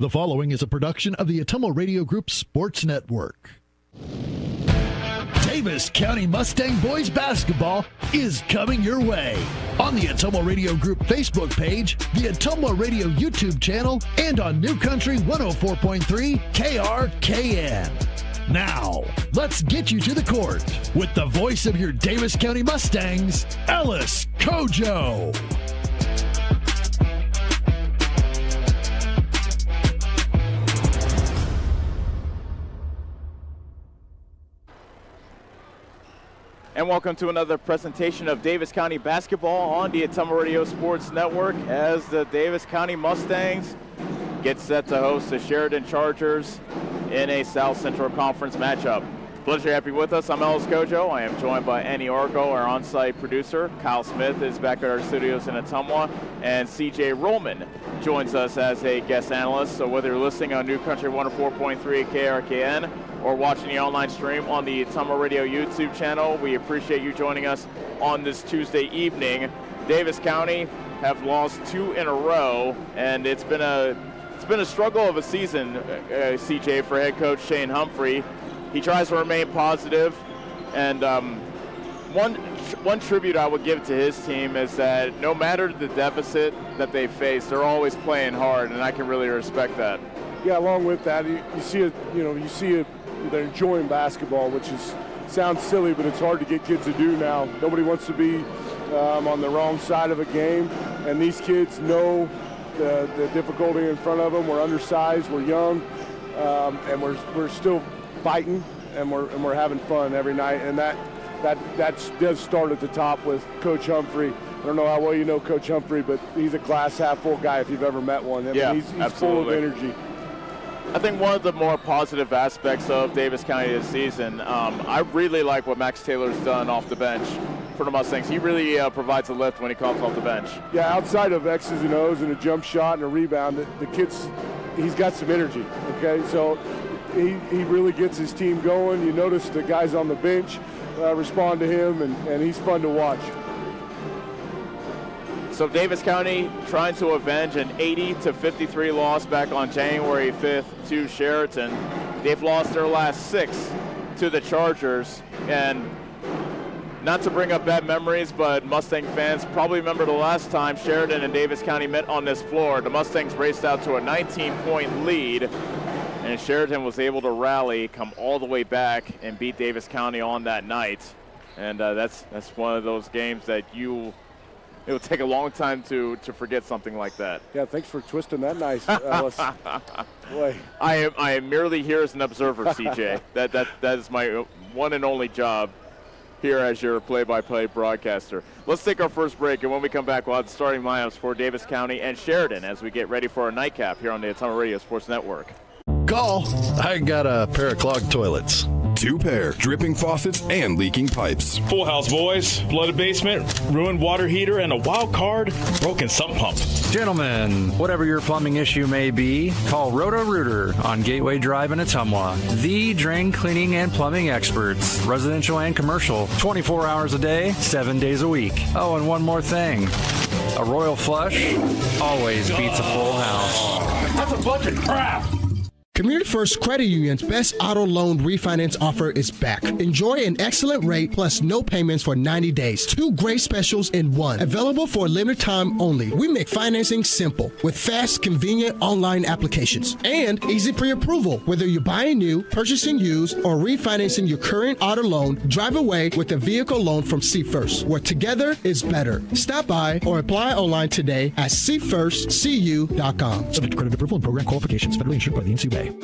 The following is a production of the Ottumwa Radio Group Sports Network. Davis County Mustang Boys Basketball is coming your way on the Ottumwa Radio Group Facebook page, the Ottumwa Radio YouTube channel, and on New Country 104.3 KRKN. Now, let's get you to the court with the voice of your Davis County Mustangs, Ellis Kojo. And welcome to another presentation of Davis County basketball on the Ottumwa Radio Sports Network as the Davis County Mustangs get set to host the Chariton Chargers in a South Central Conference matchup. Pleasure to have you with us. I'm Ellis Kojo. I am joined by Annie Argo, our on-site producer. Kyle Smith is back at our studios in Ottumwa, and CJ Rollman joins us as a guest analyst. So whether you're listening on New Country 104.3 KRKN or watching the online stream on the Ottumwa Radio YouTube channel, we appreciate you joining us on this Tuesday evening. Davis County have lost 2 in a row, and it's been a struggle of a season, CJ, for head coach Shane Humphrey. He tries to remain positive, and one tribute I would give to his team is that no matter the deficit that they face, they're always playing hard, and I can really respect that. Yeah, along with that, you see they're enjoying basketball, which sounds silly, but it's hard to get kids to do now. Nobody wants to be on the wrong side of a game, and these kids know the difficulty in front of them. We're undersized, we're young, and we're still fighting, and we're having fun every night, and that does start at the top with Coach Humphrey. I don't know how well you know Coach Humphrey, but he's a glass half full guy if you've ever met one. I mean, he's full of energy. I think one of the more positive aspects of Davis County this season, I really like what Max Taylor's done off the bench for the Mustangs. He really provides a lift when he comes off the bench. Yeah, outside of X's and O's and a jump shot and a rebound, the kid's, he's got some energy, okay? So he really gets his team going. You notice the guys on the bench respond to him, and he's fun to watch. So Davis County trying to avenge an 80-53 loss back on January 5th to Chariton. They've lost their last 6 to the Chargers, and not to bring up bad memories, but Mustang fans probably remember the last time Chariton and Davis County met on this floor. The Mustangs raced out to a 19-point lead, and Chariton was able to rally, come all the way back, and beat Davis County on that night. And that's one of those games that it will take a long time to forget something like that. Yeah, thanks for twisting that nice, Ellis. Boy. I am merely here as an observer, CJ. that is my one and only job here as your play-by-play broadcaster. Let's take our first break, and when we come back, we'll have the starting lineups for Davis County and Chariton as we get ready for our nightcap here on the Ottumwa Radio Sports Network. Call. I got a pair of clogged toilets. 2 pair, dripping faucets, and leaking pipes. Full house, boys. Flooded basement, ruined water heater, and a wild card, broken sump pump. Gentlemen, whatever your plumbing issue may be, call Roto-Rooter on Gateway Drive in Ottumwa. The drain cleaning and plumbing experts, residential and commercial, 24 hours a day, 7 days a week. Oh, and one more thing. A royal flush always beats a full house. That's a bunch of crap. Community First Credit Union's best auto loan refinance offer is back. Enjoy an excellent rate plus no payments for 90 days. 2 great specials in one. Available for a limited time only. We make financing simple with fast, convenient online applications and easy pre-approval. Whether you're buying new, purchasing used, or refinancing your current auto loan, drive away with a vehicle loan from See First, where together is better. Stop by or apply online today at seefirstcu.com. Subject to credit approval and program qualifications. Federally insured by the NCUA. Go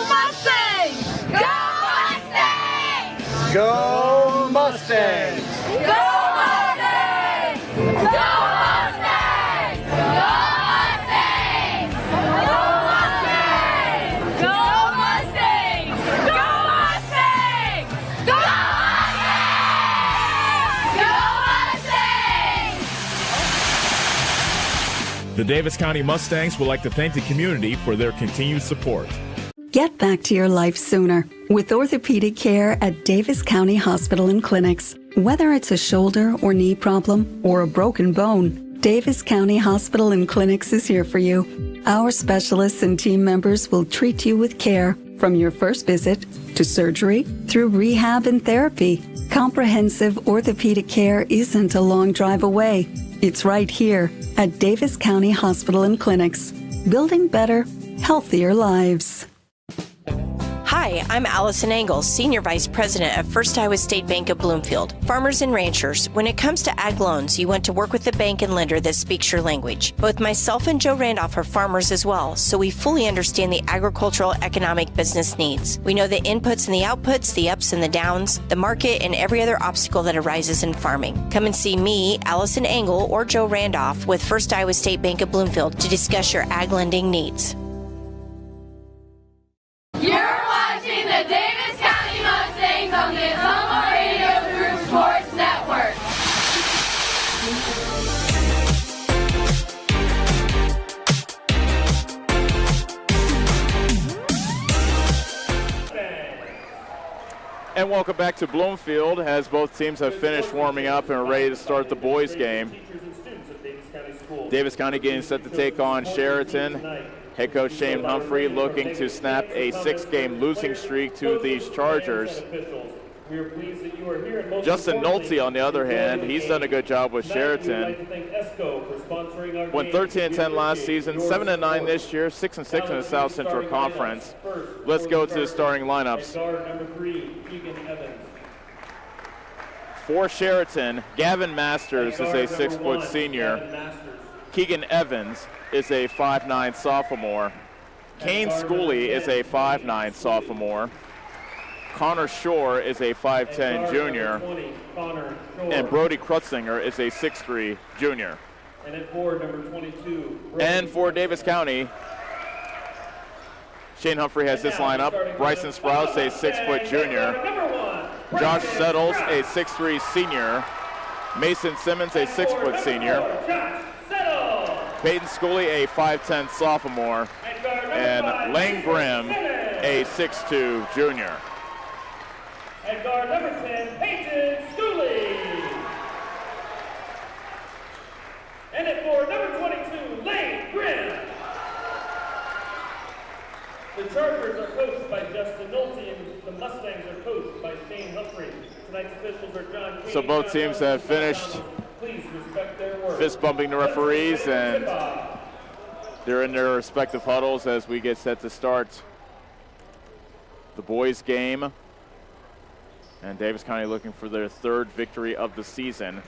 Mustangs! Go Mustangs! Go Mustangs! Go Mustangs! Go Mustangs! Go Mustangs! Go Mustangs! Go Mustangs! Go Mustangs! Go Mustangs! The Davis County Mustangs would like to thank the community for their continued support. Get back to your life sooner with orthopedic care at Davis County Hospital and Clinics. Whether it's a shoulder or knee problem or a broken bone, Davis County Hospital and Clinics is here for you. Our specialists and team members will treat you with care from your first visit to surgery through rehab and therapy. Comprehensive orthopedic care isn't a long drive away. It's right here at Davis County Hospital and Clinics, building better, healthier lives. Hi, I'm Allison Engel, Senior Vice President of First Iowa State Bank of Bloomfield. Farmers and ranchers, when it comes to ag loans, you want to work with the bank and lender that speaks your language. Both myself and Joe Randolph are farmers as well, so we fully understand the agricultural economic business needs. We know the inputs and the outputs, the ups and the downs, the market, and every other obstacle that arises in farming. Come and see me, Allison Engel, or Joe Randolph with First Iowa State Bank of Bloomfield to discuss your ag lending needs. You're watching the Davis County Mustangs on the Ottumwa Radio Group Sports Network. And welcome back to Bloomfield as both teams have finished warming up and are ready to start the boys' game. Davis County getting set to take on Chariton. Head coach Shane Humphrey looking to snap a 6-game losing streak to these Chargers. Justin Nolte, on the other hand, he's done a good job with Chariton. Went 13-10 last season, 7-9 this year, 6-6 in the South Central Conference. Let's go to the starting lineups. For Chariton, Gavin Masters is a 6-foot senior. Keegan Evans is a 5'9 sophomore. Kane Schooley is a 5'9 sophomore. Connor Shore is a 5'10 junior. And Brody Krutzinger is a 6'3 junior. And at forward, number 22. And for Davis County, Shane Humphrey has this lineup. Bryson Sprouse, a 6-foot junior. Josh Settles, a 6'3 senior. Mason Simmons, a 6-foot senior. Peyton Schooley, a 5'10 sophomore. And Lane Grimm, a 6'2 junior. At guard number 10, Peyton Schooley. And at forward, number 22, Lane Grimm. The Chargers are coached by Justin Nolte, and the Mustangs are coached by Shane Humphrey. Tonight's officials are John Kane. So both teams have finished Please respect their word. fist bumping the referees, and they're in their respective huddles as we get set to start the boys' game. And Davis County looking for their 3rd victory of the season.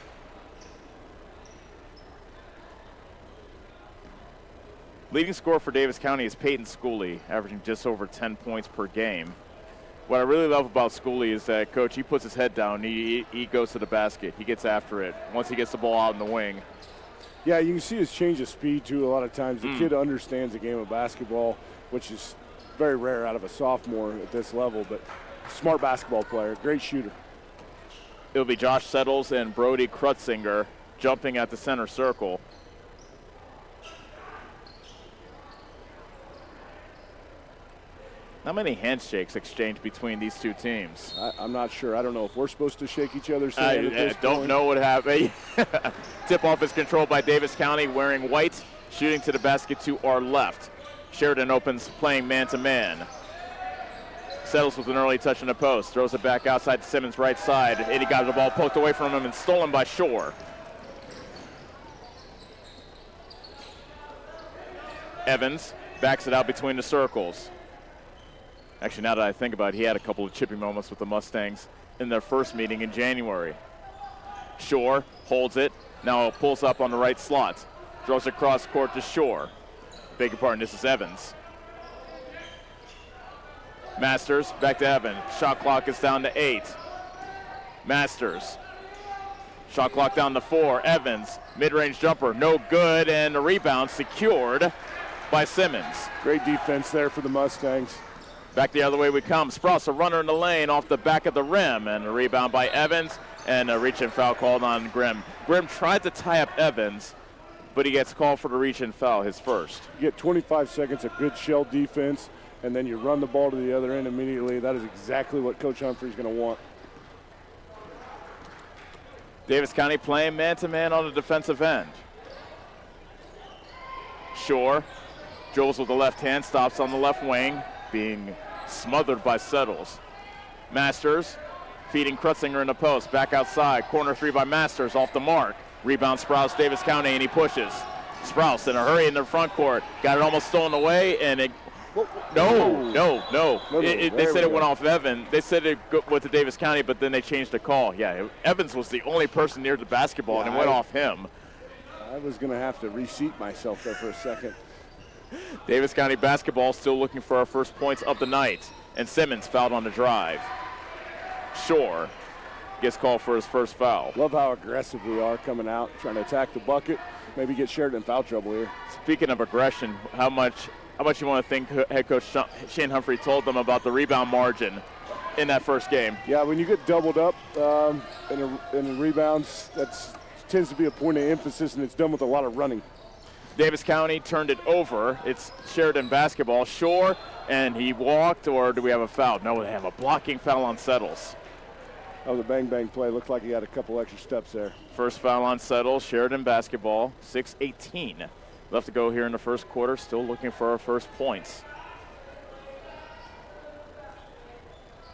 Leading scorer for Davis County is Peyton Schooley, averaging just over 10 points per game. What I really love about Schooley is that, Coach, he puts his head down. He goes to the basket. He gets after it once he gets the ball out in the wing. Yeah, you can see his change of speed, too, a lot of times. The kid understands the game of basketball, which is very rare out of a sophomore at this level, but smart basketball player, great shooter. It'll be Josh Settles and Brody Krutzinger jumping at the center circle. How many handshakes exchanged between these two teams? I'm not sure. I don't know if we're supposed to shake each other's hand at this don't point. know what happened. Tip-off is controlled by Davis County, wearing white, shooting to the basket to our left. Sheridan opens playing man-to-man. Settles with an early touch in the post, throws it back outside to Simmons' right side. And he got the ball poked away from him and stolen by Shore. Evans backs it out between the circles. Actually, now that I think about it, he had a couple of chippy moments with the Mustangs in their first meeting in January. Shore holds it, now pulls up on the right slot. Throws it across court to Shore. Beg your pardon, this is Evans. Masters, back to Evans. Shot clock is down to 8. Masters. Shot clock down to 4. Evans, mid-range jumper, no good, and the rebound secured by Simmons. Great defense there for the Mustangs. Back the other way we come. Sprouse, a runner in the lane off the back of the rim, and a rebound by Evans, and a reach and foul called on Grimm. Grimm tried to tie up Evans, but he gets called for the reach and foul, his first. You get 25 seconds of good shell defense, and then you run the ball to the other end immediately. That is exactly what Coach Humphrey's going to want. Davis County playing man-to-man on the defensive end. Shore Dribbles with the left hand, stops on the left wing, being smothered by Settles. Masters feeding Krutzinger in the post, back outside. Corner three by Masters, off the mark. Rebound Sprouse, Davis County, and he pushes. Sprouse in a hurry in the front court. Got it almost stolen away, and it. No. They said it went off Evan. They said it went to Davis County, but then they changed the call. Yeah, Evans was the only person near the basketball, and it went off him. I was going to have to reseat myself there for a second. Davis County basketball still looking for our first points of the night, and Simmons fouled on the drive. Shore gets called for his first foul. Love how aggressive we are coming out, trying to attack the bucket, maybe get Sheridan in foul trouble here. Speaking of aggression, how much you want to think head coach Shane Humphrey told them about the rebound margin in that first game? Yeah, when you get doubled up in rebounds, that tends to be a point of emphasis, and it's done with a lot of running. Davis County turned it over. It's Sheridan basketball. Shore, and he walked, or do we have a foul? No, they have a blocking foul on Settles. That was a bang-bang play. Looked like he had a couple extra steps there. First foul on Settles, Sheridan basketball, 6:18 left to go here in the first quarter. Still looking for our first points.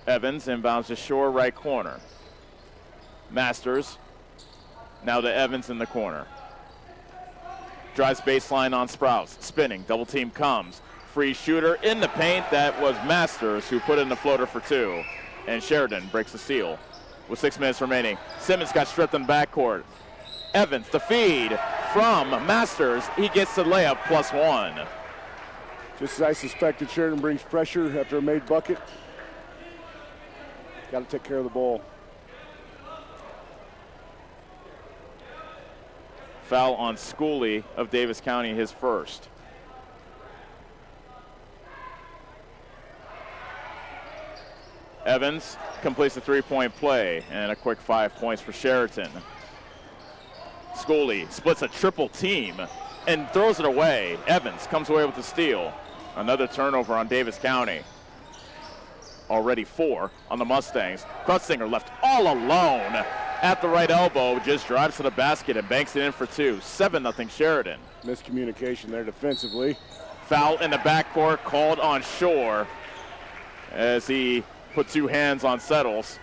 Evans inbounds to Shore, right corner. Masters, now to Evans in the corner. Drives baseline on Sprouse, spinning, double team comes. Free shooter in the paint, that was Masters who put in the floater for two. And Sheridan breaks the seal with 6 minutes remaining. Simmons got stripped in the backcourt. Evans, the feed from Masters. He gets the layup, +1. Just as I suspected, Sheridan brings pressure after a made bucket. Got to take care of the ball. Foul on Schooley of Davis County, his first. Evans completes the three-point play, and a quick 5 points for Chariton. Schooley splits a triple team and throws it away. Evans comes away with the steal. Another turnover on Davis County. Already 4 on the Mustangs. Krutzinger left all alone at the right elbow, just drives to the basket and banks it in for 2. 7-0 Sheridan. Miscommunication there defensively. Foul in the backcourt called on Shore as he put 2 hands on Settles.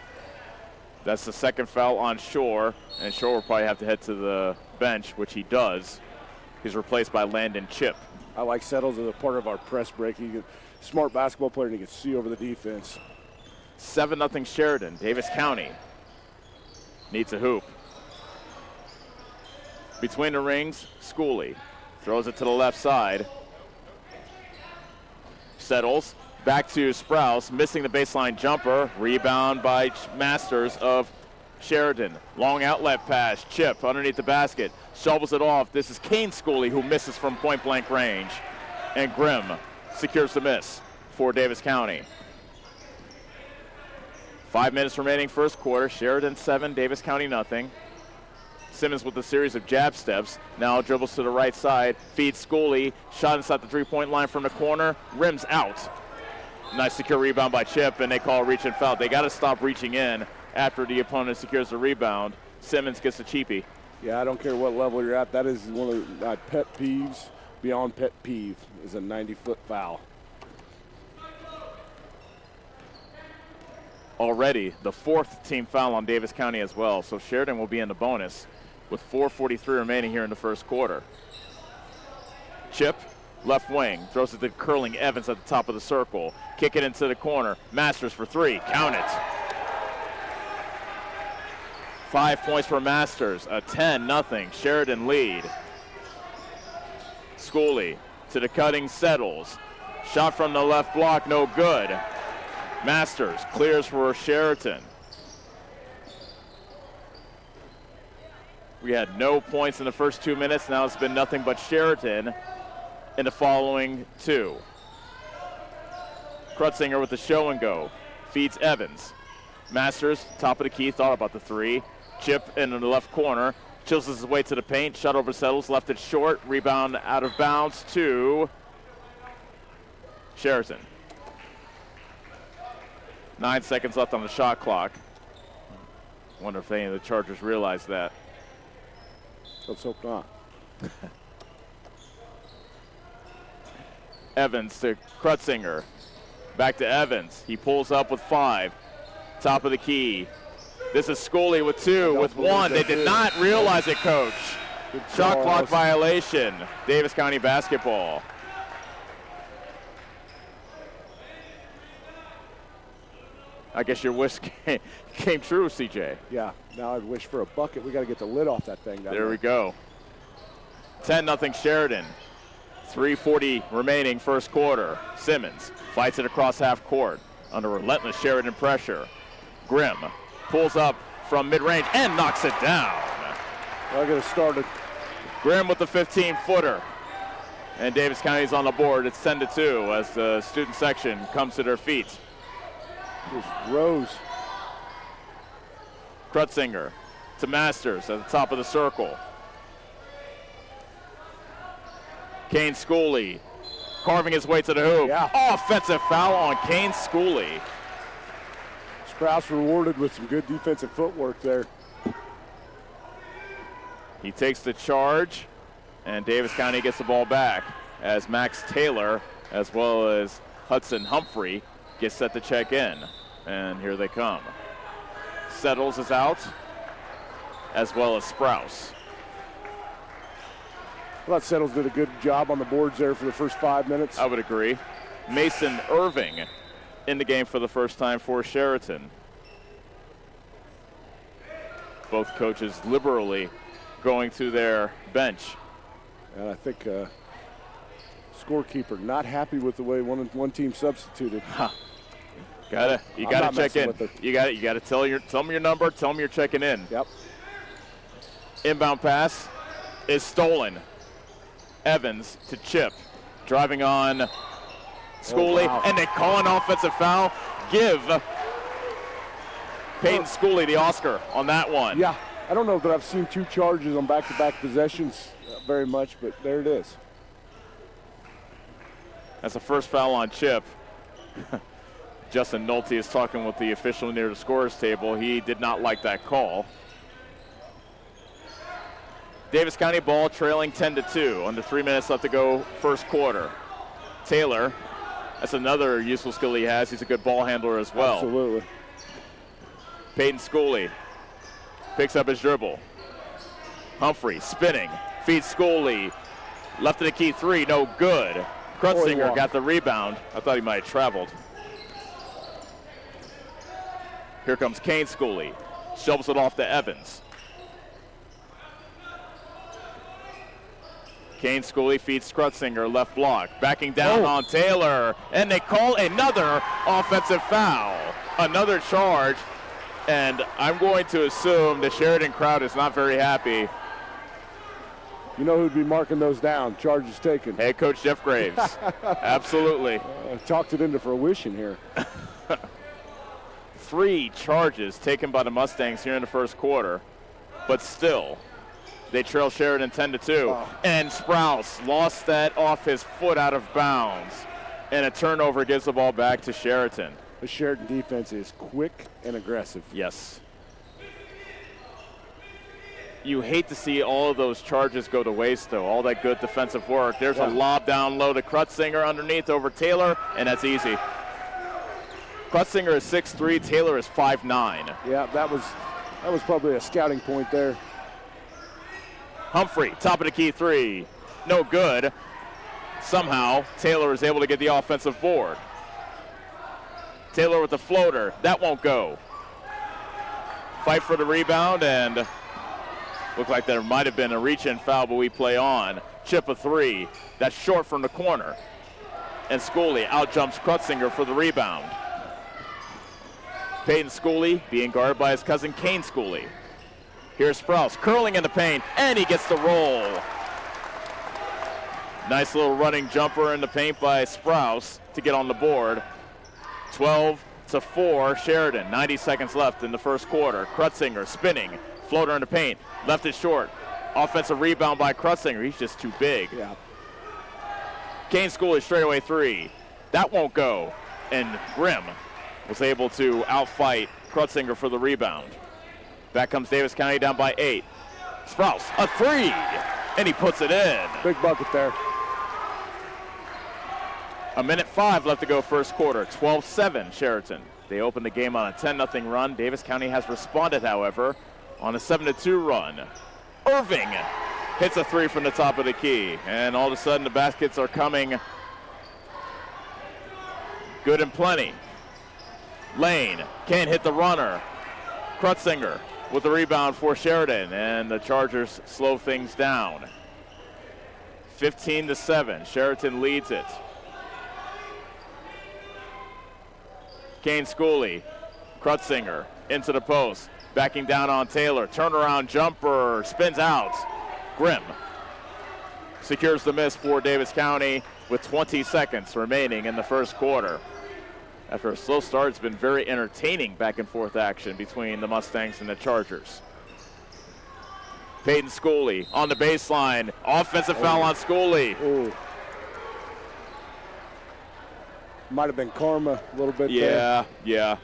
That's the second foul on Shore, and Shore will probably have to head to the bench, which he does. He's replaced by Landon Chip. I like Settles as a part of our press break. He's a smart basketball player, and he can see over the defense. 7-0 Sheridan. Davis County needs a hoop. Between the rings, Schooley throws it to the left side. Settles. Back to Sprouse, missing the baseline jumper. Rebound by Masters of Sheridan. Long outlet pass. Chip underneath the basket. Shovels it off. This is Kane Schooley who misses from point-blank range. And Grimm secures the miss for Davis County. 5 minutes remaining first quarter. Sheridan 7, Davis County nothing. Simmons with a series of jab steps. Now dribbles to the right side. Feeds Schooley. Shot inside the three-point line from the corner. Rims out. Nice secure rebound by Chip, and they call a reach and foul. They got to stop reaching in after the opponent secures the rebound. Simmons gets a cheapie. Yeah, I don't care what level you're at. That is one of my pet peeves, beyond pet peeve, is a 90-foot foul. Already the 4th team foul on Davis County as well, so Sheridan will be in the bonus with 4:43 remaining here in the first quarter. Chip, left wing, throws it to curling Evans at the top of the circle. Kick it into the corner. Masters for 3. Count it. 5 points for Masters. A 10-0 Sheridan lead. Schooley to the cutting Settles. Shot from the left block, no good. Masters clears for Sheridan. We had no points in the first 2 minutes. Now it's been nothing but Sheridan in the following 2. Krutzinger with the show and go. Feeds Evans. Masters, top of the key, thought about the 3. Chip in the left corner. Chills his way to the paint. Shot over Settles, left it short. Rebound out of bounds to Chariton. 9 seconds left on the shot clock. Wonder if any of the Chargers realize that. Let's hope not. Evans to Krutzinger. Back to Evans. He pulls up with 5. Top of the key. This is Schooley with 2, with 1. They did not realize it, Coach. Shot clock violation. Davis County basketball. I guess your wish came true, CJ. Yeah, now I'd wish for a bucket. We got to get the lid off that thing. There we go. 10-0 Sheridan. 3:40 remaining first quarter. Simmons fights it across half court under relentless Sheridan pressure. Grimm pulls up from mid-range and knocks it down. I got to start it. Grimm with the 15-footer. And Davis County's on the board. It's 10-2 as the student section comes to their feet. Just Rose. Krutzinger to Masters at the top of the circle. Kane Schooley carving his way to the hoop. Yeah. Offensive foul on Kane Schooley. Sprouse rewarded with some good defensive footwork there. He takes the charge, and Davis County gets the ball back as Max Taylor, as well as Hudson Humphrey, gets set to check in. And here they come. Settles is out, as well as Sprouse. I thought Settles did a good job on the boards there for the first 5 minutes. I would agree. Mason Irving in the game for the first time for Chariton. Both coaches liberally going to their bench. And I think scorekeeper not happy with the way one team substituted. Huh. You gotta check in. You gotta tell them your number, tell them you're checking in. Yep. Inbound pass is stolen. Evans to Chip, driving on Schooley, and they call an offensive foul. Give Peyton Schooley the Oscar on that one. Yeah, I don't know that I've seen 2 charges on back-to-back possessions very much, but there it is. That's the first foul on Chip. Justin Nolte is talking with the official near the scorer's table. He did not like that call. Davis County ball trailing 10-2. Under 3 minutes left to go first quarter. Taylor, that's another useful skill he has. He's a good ball handler as well. Absolutely. Peyton Schooley picks up his dribble. Humphrey spinning, feeds Schooley. Left of the key 3, no good. Krutzinger got the rebound. I thought he might have traveled. Here comes Kane Schooley. Shovels it off to Evans. Kane Schooley feeds Krutzinger, left block. Backing down on Taylor. And they call another offensive foul. Another charge. And I'm going to assume the Sheridan crowd is not very happy. You know who'd be marking those down? Charges taken. Head coach Jeff Graves. Absolutely. Talked it into fruition here. 3 charges taken by the Mustangs here in the first quarter. But still, they trail Sheridan 10-2. And Sprouse lost that off his foot out of bounds. And a turnover gives the ball back to Sheridan. The Sheridan defense is quick and aggressive. Yes. You hate to see all of those charges go to waste, though. All that good defensive work. There's a lob down low to Krutzinger underneath over Taylor, and that's easy. Krutzinger is 6'3", Taylor is 5'9". Yeah, that was probably a scouting point there. Humphrey, top of the key 3. No good. Somehow, Taylor is able to get the offensive board. Taylor with the floater. That won't go. Fight for the rebound, and looked like there might have been a reach-in foul, but we play on. Chip a 3. That's short from the corner. And Schooley out-jumps Krutzinger for the rebound. Peyton Schooley being guarded by his cousin Kane Schooley. Here's Sprouse curling in the paint, and he gets the roll. Nice little running jumper in the paint by Sprouse to get on the board. 12-4 Sheridan. 90 seconds left in the first quarter. Krutzinger spinning, floater in the paint, left it short. Offensive rebound by Krutzinger. He's just too big. Yeah. Kane Schooley straightaway 3. That won't go. And Grimm was able to outfight Krutzinger for the rebound. Back comes Davis County down by 8. Sprouse, a 3, and he puts it in. Big bucket there. 1:05 left to go first quarter. 12-7 Chariton. They opened the game on a 10-0 run. Davis County has responded, however, on a 7-2 run. Irving hits a three from the top of the key. And all of a sudden the baskets are coming good and plenty. Lane can't hit the runner. Krutzinger with the rebound for Sheridan, and the Chargers slow things down. 15-7, Sheridan leads it. Kane Schooley, Krutzinger into the post, backing down on Taylor. Turnaround jumper, spins out. Grimm secures the miss for Davis County with 20 seconds remaining in the first quarter. After a slow start, it's been very entertaining back and forth action between the Mustangs and the Chargers. Peyton Schooley on the baseline. Offensive foul on Schooley. Might have been karma a little bit there. Yeah.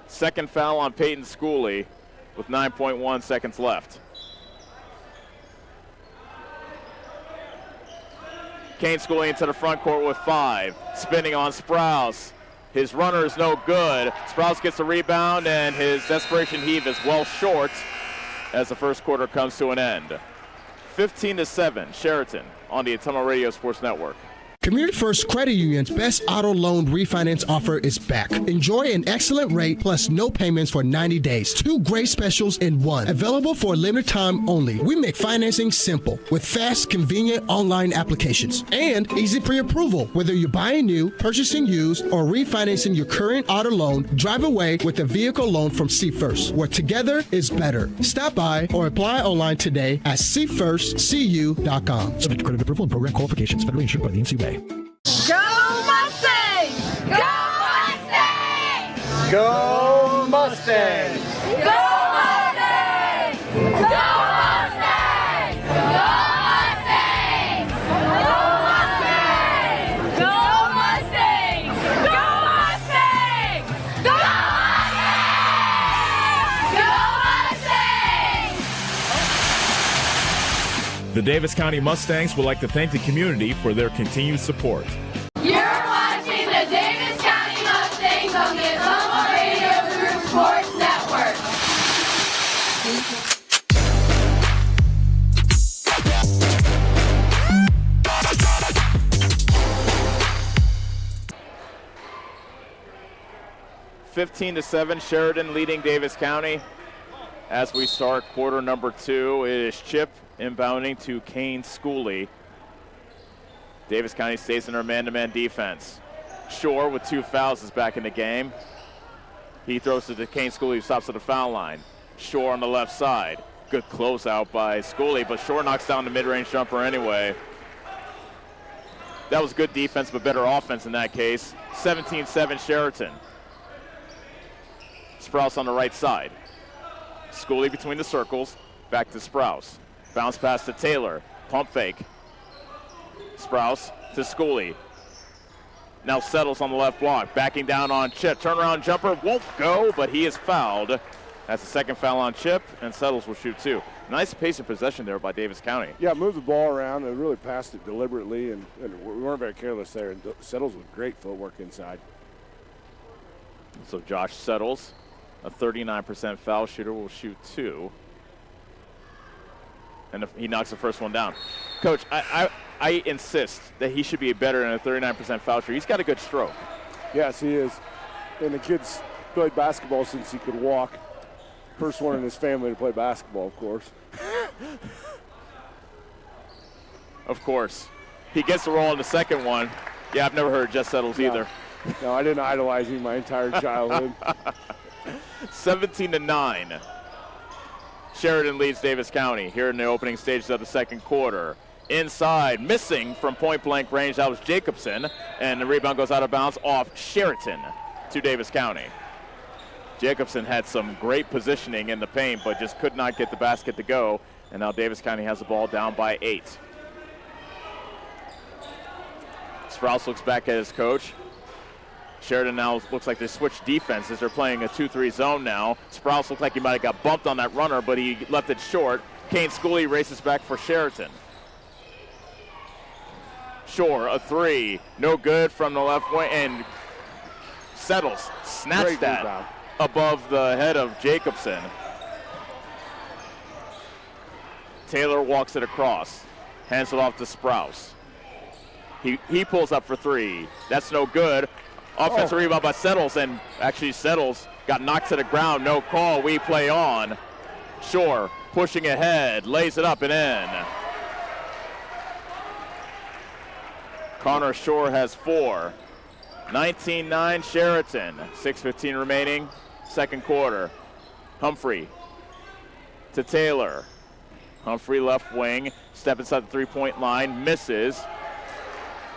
Second foul on Peyton Schooley with 9.1 seconds left. Kane Schooley into the front court with 5. Spinning on Sprouse. His runner is no good. Sprouse gets the rebound, and his desperation heave is well short as the first quarter comes to an end. 15-7, Chariton on the Ottumwa Radio Sports Network. Community First Credit Union's best auto loan refinance offer is back. Enjoy an excellent rate plus no payments for 90 days. 2 great specials in one. Available for a limited time only. We make financing simple with fast, convenient online applications and easy pre-approval. Whether you're buying new, purchasing used, or refinancing your current auto loan, drive away with a vehicle loan from See First, where together is better. Stop by or apply online today at seefirstcu.com. Subject to credit approval and program qualifications. Federally insured by the NCUA. Go Mustangs! Go Mustangs! Go Mustangs! Go Mustangs! Go Mustangs! Go Mustangs! Go Mustangs! Go Mustangs! Go Mustangs! Go Mustangs! The Davis County Mustangs would like to thank the community for their continued support. You're watching the Davis County Mustangs on the Ottumwa Radio Group Sports Network. (15-7), Sheridan leading Davis County. As we start quarter number 2, it is Chip inbounding to Kane Schooley. Davis County stays in their man-to-man defense. Shore with 2 fouls is back in the game. He throws it to Kane Schooley, who stops at the foul line. Shore on the left side. Good closeout by Schooley, but Shore knocks down the mid-range jumper anyway. That was good defense, but better offense in that case. 17-7 Chariton. Sprouse on the right side. Schooley between the circles. Back to Sprouse. Bounce pass to Taylor. Pump fake. Sprouse to Schooley. Now settles on the left block. Backing down on Chip. Turnaround jumper won't go, but he is fouled. That's the second foul on Chip, and Settles will shoot 2. Nice pace of possession there by Davis County. Yeah, moved the ball around and really passed it deliberately, and we weren't very careless there. And Settles with great footwork inside. So Josh Settles, a 39% foul shooter, will shoot 2. And he knocks the first one down. Coach, I insist that he should be better than a 39% foul shooter. He's got a good stroke. Yes, he is. And the kid's played basketball since he could walk. First one in his family to play basketball, of course. Of course. He gets the roll in the second one. Yeah, I've never heard of Jess Settles either. No, I didn't idolize him my entire childhood. 17-9. Sheridan leads Davis County here in the opening stages of the second quarter. Inside, missing from point-blank range, that was Jacobson, and the rebound goes out of bounds off Chariton to Davis County. Jacobson had some great positioning in the paint, but just could not get the basket to go, and now Davis County has the ball down by 8. Sprouse looks back at his coach. Sheridan now looks like they switched defenses. They're playing a 2-3 zone now. Sprouse looked like he might have got bumped on that runner, but he left it short. Kane Schooley races back for Sheridan. Shore, a three. No good from the left wing, and Settles snatched that above the head of Jacobson. Taylor walks it across, hands it off to Sprouse. He pulls up for three. That's no good. Offensive rebound by Settles, and actually Settles got knocked to the ground. No call. We play on. Shore pushing ahead, lays it up and in. Connor Shore has 4. 19-9 Chariton. 6:15 remaining, second quarter. Humphrey to Taylor. Humphrey left wing, step inside the three-point line, misses.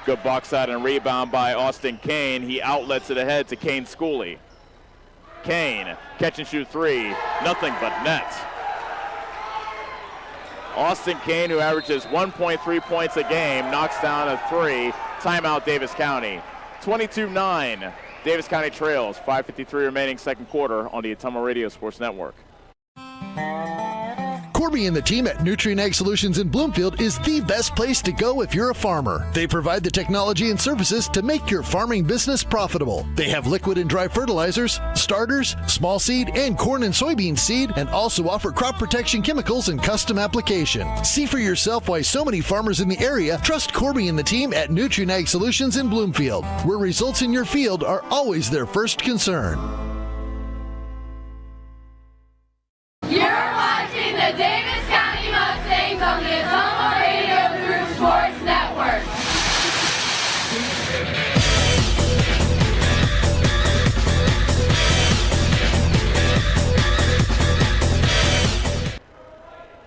Good box out and rebound by Austin Kane. He outlets it ahead to Kane Schooley. Kane, catch and shoot three, nothing but net. Austin Kane, who averages 1.3 points a game, knocks down a three. Timeout, Davis County. 22-9, Davis County trails. 5:53 remaining, second quarter on the Ottumwa Radio Sports Network. Corby and the team at Nutrient Ag Solutions in Bloomfield is the best place to go if you're a farmer. They provide the technology and services to make your farming business profitable. They have liquid and dry fertilizers, starters, small seed, and corn and soybean seed, and also offer crop protection chemicals and custom application. See for yourself why so many farmers in the area trust Corby and the team at Nutrient Ag Solutions in Bloomfield, where results in your field are always their first concern. You're watching the Davis County Mustangs on the Ottumwa Radio Group Sports Network.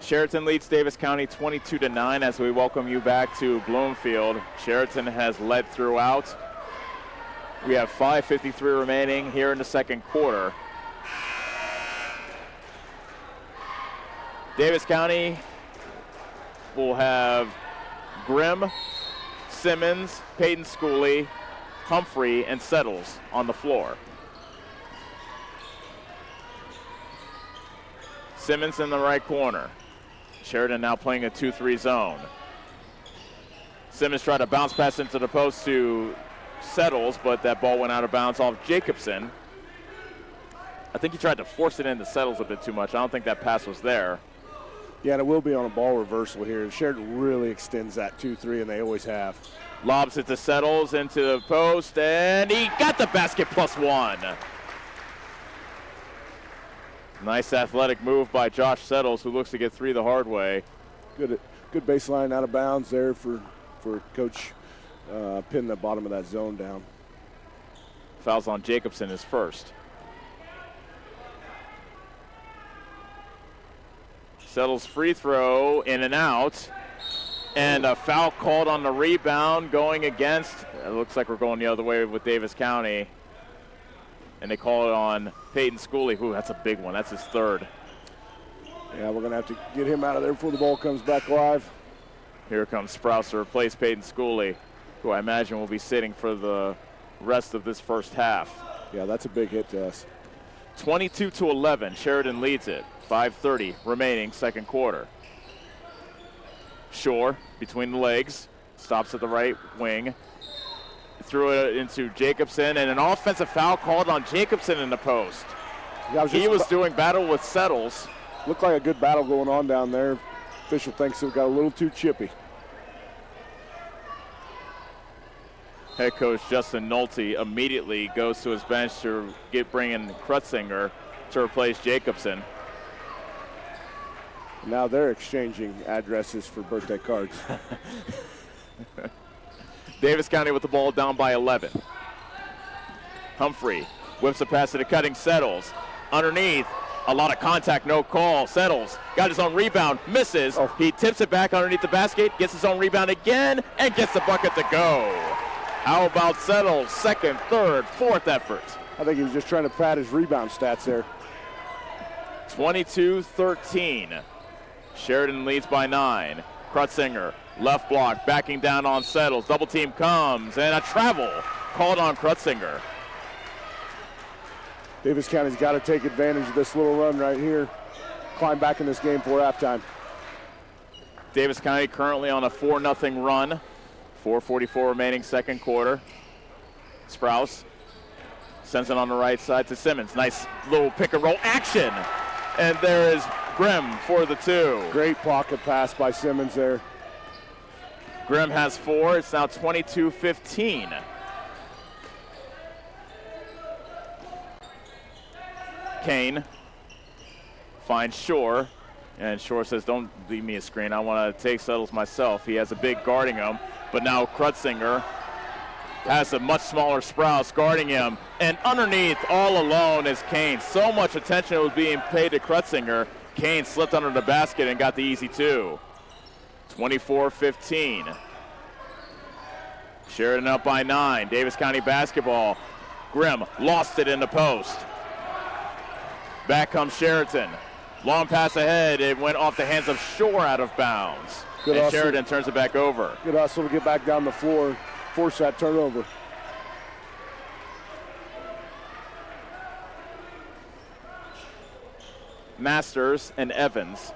Chariton leads Davis County 22-9 as we welcome you back to Bloomfield. Chariton has led throughout. We have 5:53 remaining here in the second quarter. Davis County will have Grimm, Simmons, Peyton Schooley, Humphrey, and Settles on the floor. Simmons in the right corner. Sheridan now playing a 2-3 zone. Simmons tried to bounce pass into the post to Settles, but that ball went out of bounds off Jacobson. I think he tried to force it into Settles a bit too much. I don't think that pass was there. Yeah, and it will be on a ball reversal here. Sheridan really extends that 2-3, and they always have. Lobs it to Settles into the post, and he got the basket +1. Nice athletic move by Josh Settles, who looks to get three the hard way. Good baseline out of bounds there for Coach pinning the bottom of that zone down. Fouls on Jacobson is first. Settles free throw, in and out. And a foul called on the rebound going against, it looks like we're going the other way with Davis County. And they call it on Peyton Schooley. Ooh, that's a big one. That's his third. Yeah, we're going to have to get him out of there before the ball comes back live. Here comes Sprouse to replace Peyton Schooley, who I imagine will be sitting for the rest of this first half. Yeah, that's a big hit to us. 22-11, Sheridan leads it. 5:30 remaining, second quarter. Shore between the legs, stops at the right wing. Threw it into Jacobson, and an offensive foul called on Jacobson in the post. Yeah, he was doing battle with Settles. Looked like a good battle going on down there. Official thinks it got a little too chippy. Head coach Justin Nolte immediately goes to his bench to bring in Krutzinger to replace Jacobson. Now they're exchanging addresses for birthday cards. Davis County with the ball down by 11. Humphrey whips a pass to the cutting Settles. Underneath, a lot of contact, no call. Settles got his own rebound, misses. He tips it back underneath the basket, gets his own rebound again, and gets the bucket to go. How about Settles' second, third, fourth effort? I think he was just trying to pad his rebound stats there. 22-13. Sheridan leads by 9. Krutzinger, left block, backing down on Settles. Double team comes, and a travel called on Krutzinger. Davis County's got to take advantage of this little run right here. Climb back in this game for halftime. Davis County currently on a 4-0 run. 4:44 remaining second quarter. Sprouse sends it on the right side to Simmons. Nice little pick and roll action. And there is Grimm for the 2. Great pocket pass by Simmons there. Grimm has 4. It's now 22-15. Kane finds Shore, and Shore says, don't leave me a screen. I want to take settles myself. He has a big guarding him, but now Krutzinger has a much smaller Sprouse guarding him, and underneath all alone is Kane. So much attention was being paid to Krutzinger. Kane slipped under the basket and got the easy 2. 24-15. Sheridan up by 9. Davis County basketball. Grimm lost it in the post. Back comes Sheridan. Long pass ahead. It went off the hands of Shore out of bounds. Good and hustle. Sheridan turns it back over. Good hustle to get back down the floor, force that turnover. Masters and Evans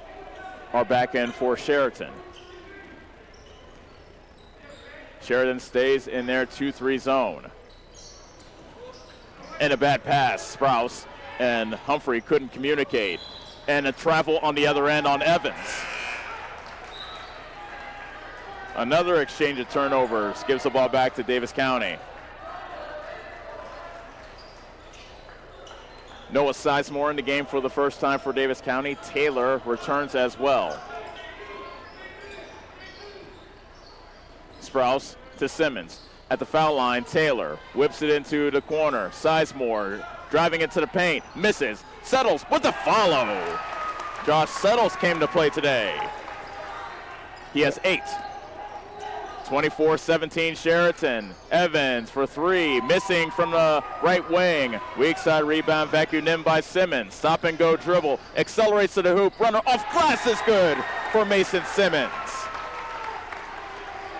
are back in for Sheridan. Sheridan stays in their 2-3 zone. And a bad pass. Sprouse and Humphrey couldn't communicate. And a travel on the other end on Evans. Another exchange of turnovers gives the ball back to Davis County. Noah Sizemore in the game for the first time for Davis County. Taylor returns as well. Sprouse to Simmons. At the foul line, Taylor whips it into the corner. Sizemore driving into the paint, misses. Settles with the follow. Josh Settles came to play today. He has 8. 24-17 Sheraton. Evans for 3, missing from the right wing. Weak side rebound, vacuumed in by Simmons. Stop and go dribble, accelerates to the hoop. Runner off glass is good for Mason Simmons.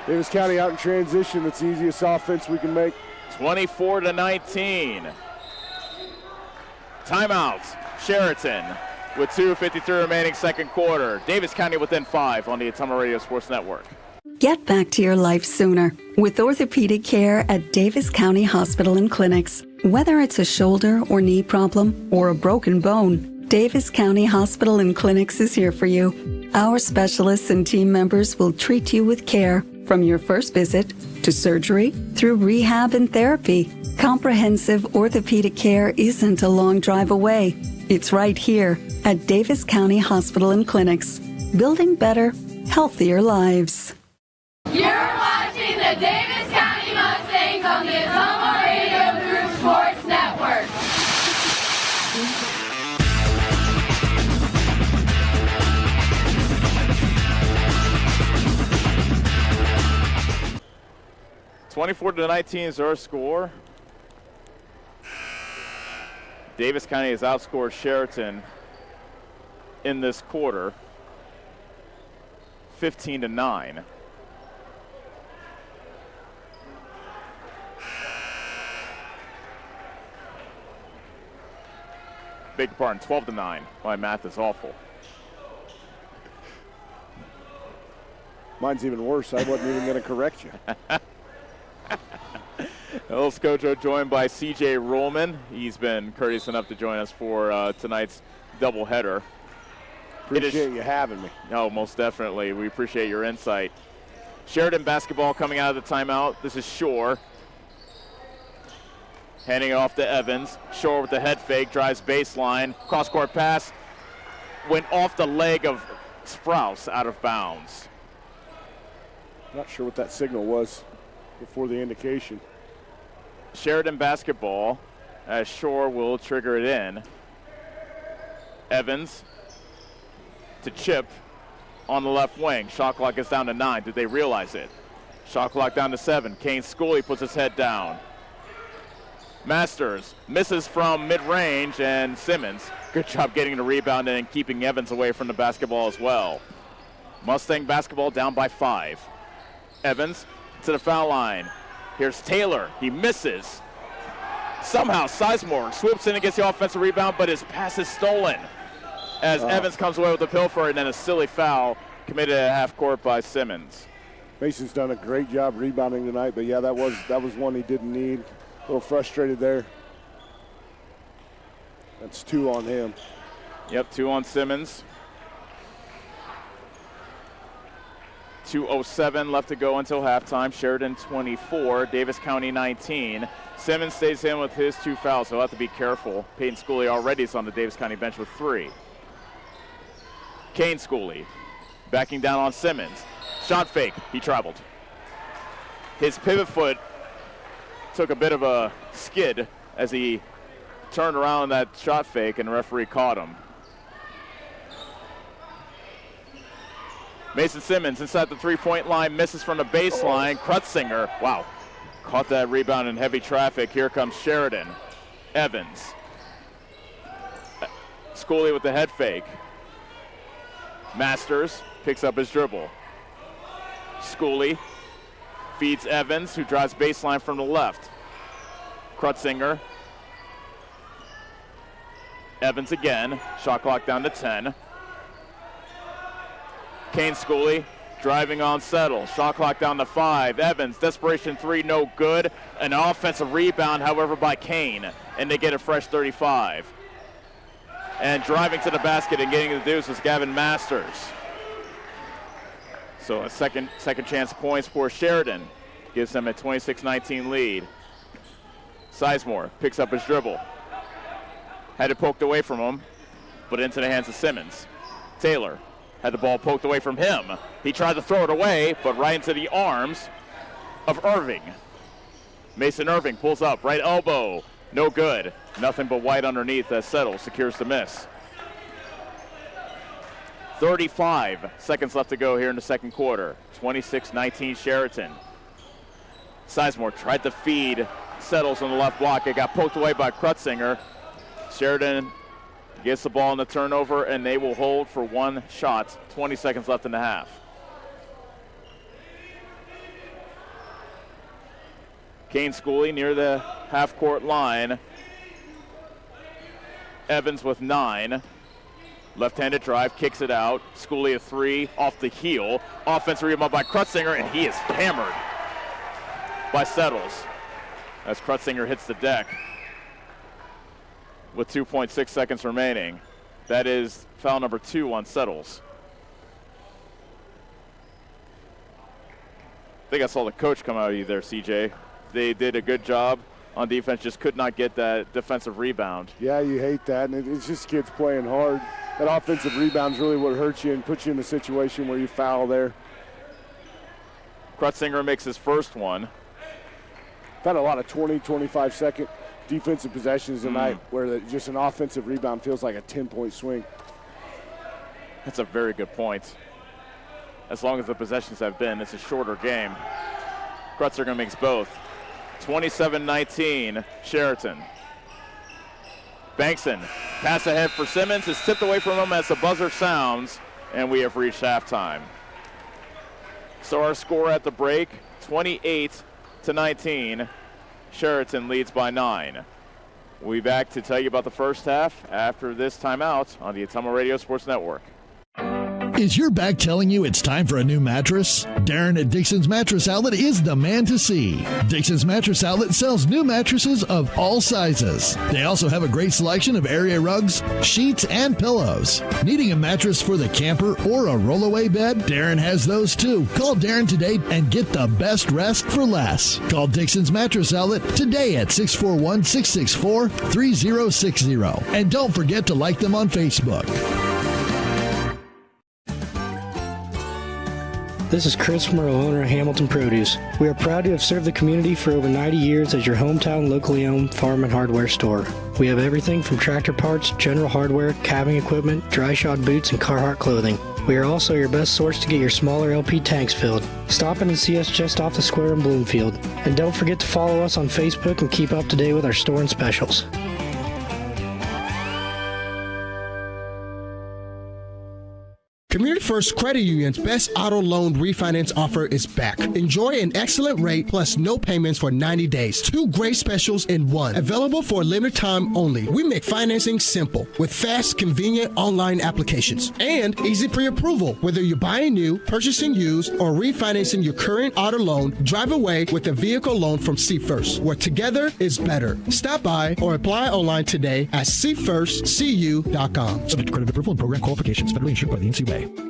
Davis County out in transition. That's the easiest offense we can make. 24-19. Timeout, Sheraton with 2:53 remaining second quarter. Davis County within 5 on the Ottumwa Radio Sports Network. Get back to your life sooner with orthopedic care at Davis County Hospital and Clinics. Whether it's a shoulder or knee problem or a broken bone, Davis County Hospital and Clinics is here for you. Our specialists and team members will treat you with care from your first visit to surgery through rehab and therapy. Comprehensive orthopedic care isn't a long drive away. It's right here at Davis County Hospital and Clinics, building better, healthier lives. You're watching the Davis County Mustangs on the Ottumwa Radio Group Sports Network. 24-19 is our score. Davis County has outscored Sheraton in this quarter, 15-9. Beg your pardon, 12-9. My math is awful. Mine's even worse. I wasn't even going to correct you. El Scojo joined by CJ Rollman. He's been courteous enough to join us for tonight's doubleheader. Appreciate you having me. Oh, most definitely. We appreciate your insight. Sheridan basketball coming out of the timeout. This is Shore. Handing it off to Evans. Shore with the head fake, drives baseline. Cross-court pass went off the leg of Sprouse out of bounds. Not sure what that signal was before the indication. Sheridan basketball as Shore will trigger it in. Evans to Chip on the left wing. Shot clock is down to 9. Did they realize it? Shot clock down to 7. Kane Schooley puts his head down. Masters misses from mid-range, and Simmons, good job getting the rebound and keeping Evans away from the basketball as well. Mustang basketball down by 5. Evans to the foul line. Here's Taylor. He misses. Somehow Sizemore swoops in and gets the offensive rebound, but his pass is stolen as Evans comes away with the pilfer, and then a silly foul committed at half court by Simmons. Mason's done a great job rebounding tonight, but yeah, that was one he didn't need. A little frustrated there. That's 2 on him. Yep, 2 on Simmons. 2:07 left to go until halftime. Sheridan 24, Davis County 19. Simmons stays in with his 2 fouls, so he'll have to be careful. Peyton Schooley already is on the Davis County bench with 3. Kane Schooley backing down on Simmons. Shot fake, he traveled. His pivot foot took a bit of a skid as he turned around that shot fake, and the referee caught him. Mason Simmons inside the 3-point line, misses from the baseline. Krutzinger, wow, caught that rebound in heavy traffic. Here comes Sheridan. Evans. Schooley with the head fake. Masters picks up his dribble. Schooley feeds Evans, who drives baseline from the left. Krutzinger. Evans again. Shot clock down to 10. Kane Schooley driving on Settle. Shot clock down to 5. Evans, desperation 3, no good. An offensive rebound, however, by Kane, and they get a fresh 35. And driving to the basket and getting the deuce was Gavin Masters. So a second chance points for Sheridan. Gives them a 26-19 lead. Sizemore picks up his dribble. Had it poked away from him, but into the hands of Simmons. Taylor had the ball poked away from him. He tried to throw it away, but right into the arms of Irving. Mason Irving pulls up, right elbow. No good. Nothing but white underneath as Settle secures the miss. 35 seconds left to go here in the second quarter. 26-19 Sheraton. Sizemore tried to feed Settles on the left block. It got poked away by Krutzinger. Sheridan gets the ball in the turnover, and they will hold for 1 shot. 20 seconds left in the half. Kane Schooley near the half-court line. Evans with 9. Left-handed drive, kicks it out. Schooley a 3 off the heel. Offensive rebound by Krutzinger, and he is hammered by Settles as Krutzinger hits the deck with 2.6 seconds remaining. That is foul number 2 on Settles. I think I saw the coach come out of you there, CJ. They did a good job on defense, just could not get that defensive rebound. Yeah, you hate that, and it's just kids playing hard. That offensive rebound is really what hurts you and puts you in a situation where you foul there. Krutzinger makes his first one. Had a lot of 20, 25-second defensive possessions tonight where just an offensive rebound feels like a 10-point swing. That's a very good point. As long as the possessions have been, it's a shorter game. Krutzinger makes both. 27-19, Sheraton. Bankson, pass ahead for Simmons, is tipped away from him as the buzzer sounds, and we have reached halftime. So our score at the break, 28-19. Sheraton leads by 9. We'll be back to tell you about the first half after this timeout on the Ottumwa Radio Sports Network. Is your back telling you it's time for a new mattress? Darren at Dixon's Mattress Outlet is the man to see. Dixon's Mattress Outlet sells new mattresses of all sizes. They also have a great selection of area rugs, sheets, and pillows. Needing a mattress for the camper or a rollaway bed? Darren has those too. Call Darren today and get the best rest for less. Call Dixon's Mattress Outlet today at 641-664-3060. And don't forget to like them on Facebook. This is Chris Merle, owner of Hamilton Produce. We are proud to have served the community for over 90 years as your hometown locally owned farm and hardware store. We have everything from tractor parts, general hardware, calving equipment, dry shod boots, and Carhartt clothing. We are also your best source to get your smaller LP tanks filled. Stop in and see us just off the square in Bloomfield. And don't forget to follow us on Facebook and keep up to date with our store and specials. Community First Credit Union's best auto loan refinance offer is back. Enjoy an excellent rate plus no payments for 90 days. 2 great specials in one. Available for a limited time only. We make financing simple with fast, convenient online applications and easy pre-approval. Whether you're buying new, purchasing used, or refinancing your current auto loan, drive away with a vehicle loan from See First, where together is better. Stop by or apply online today at seefirstcu.com. Subject to credit approval and program qualifications. Federally insured by the NCUA.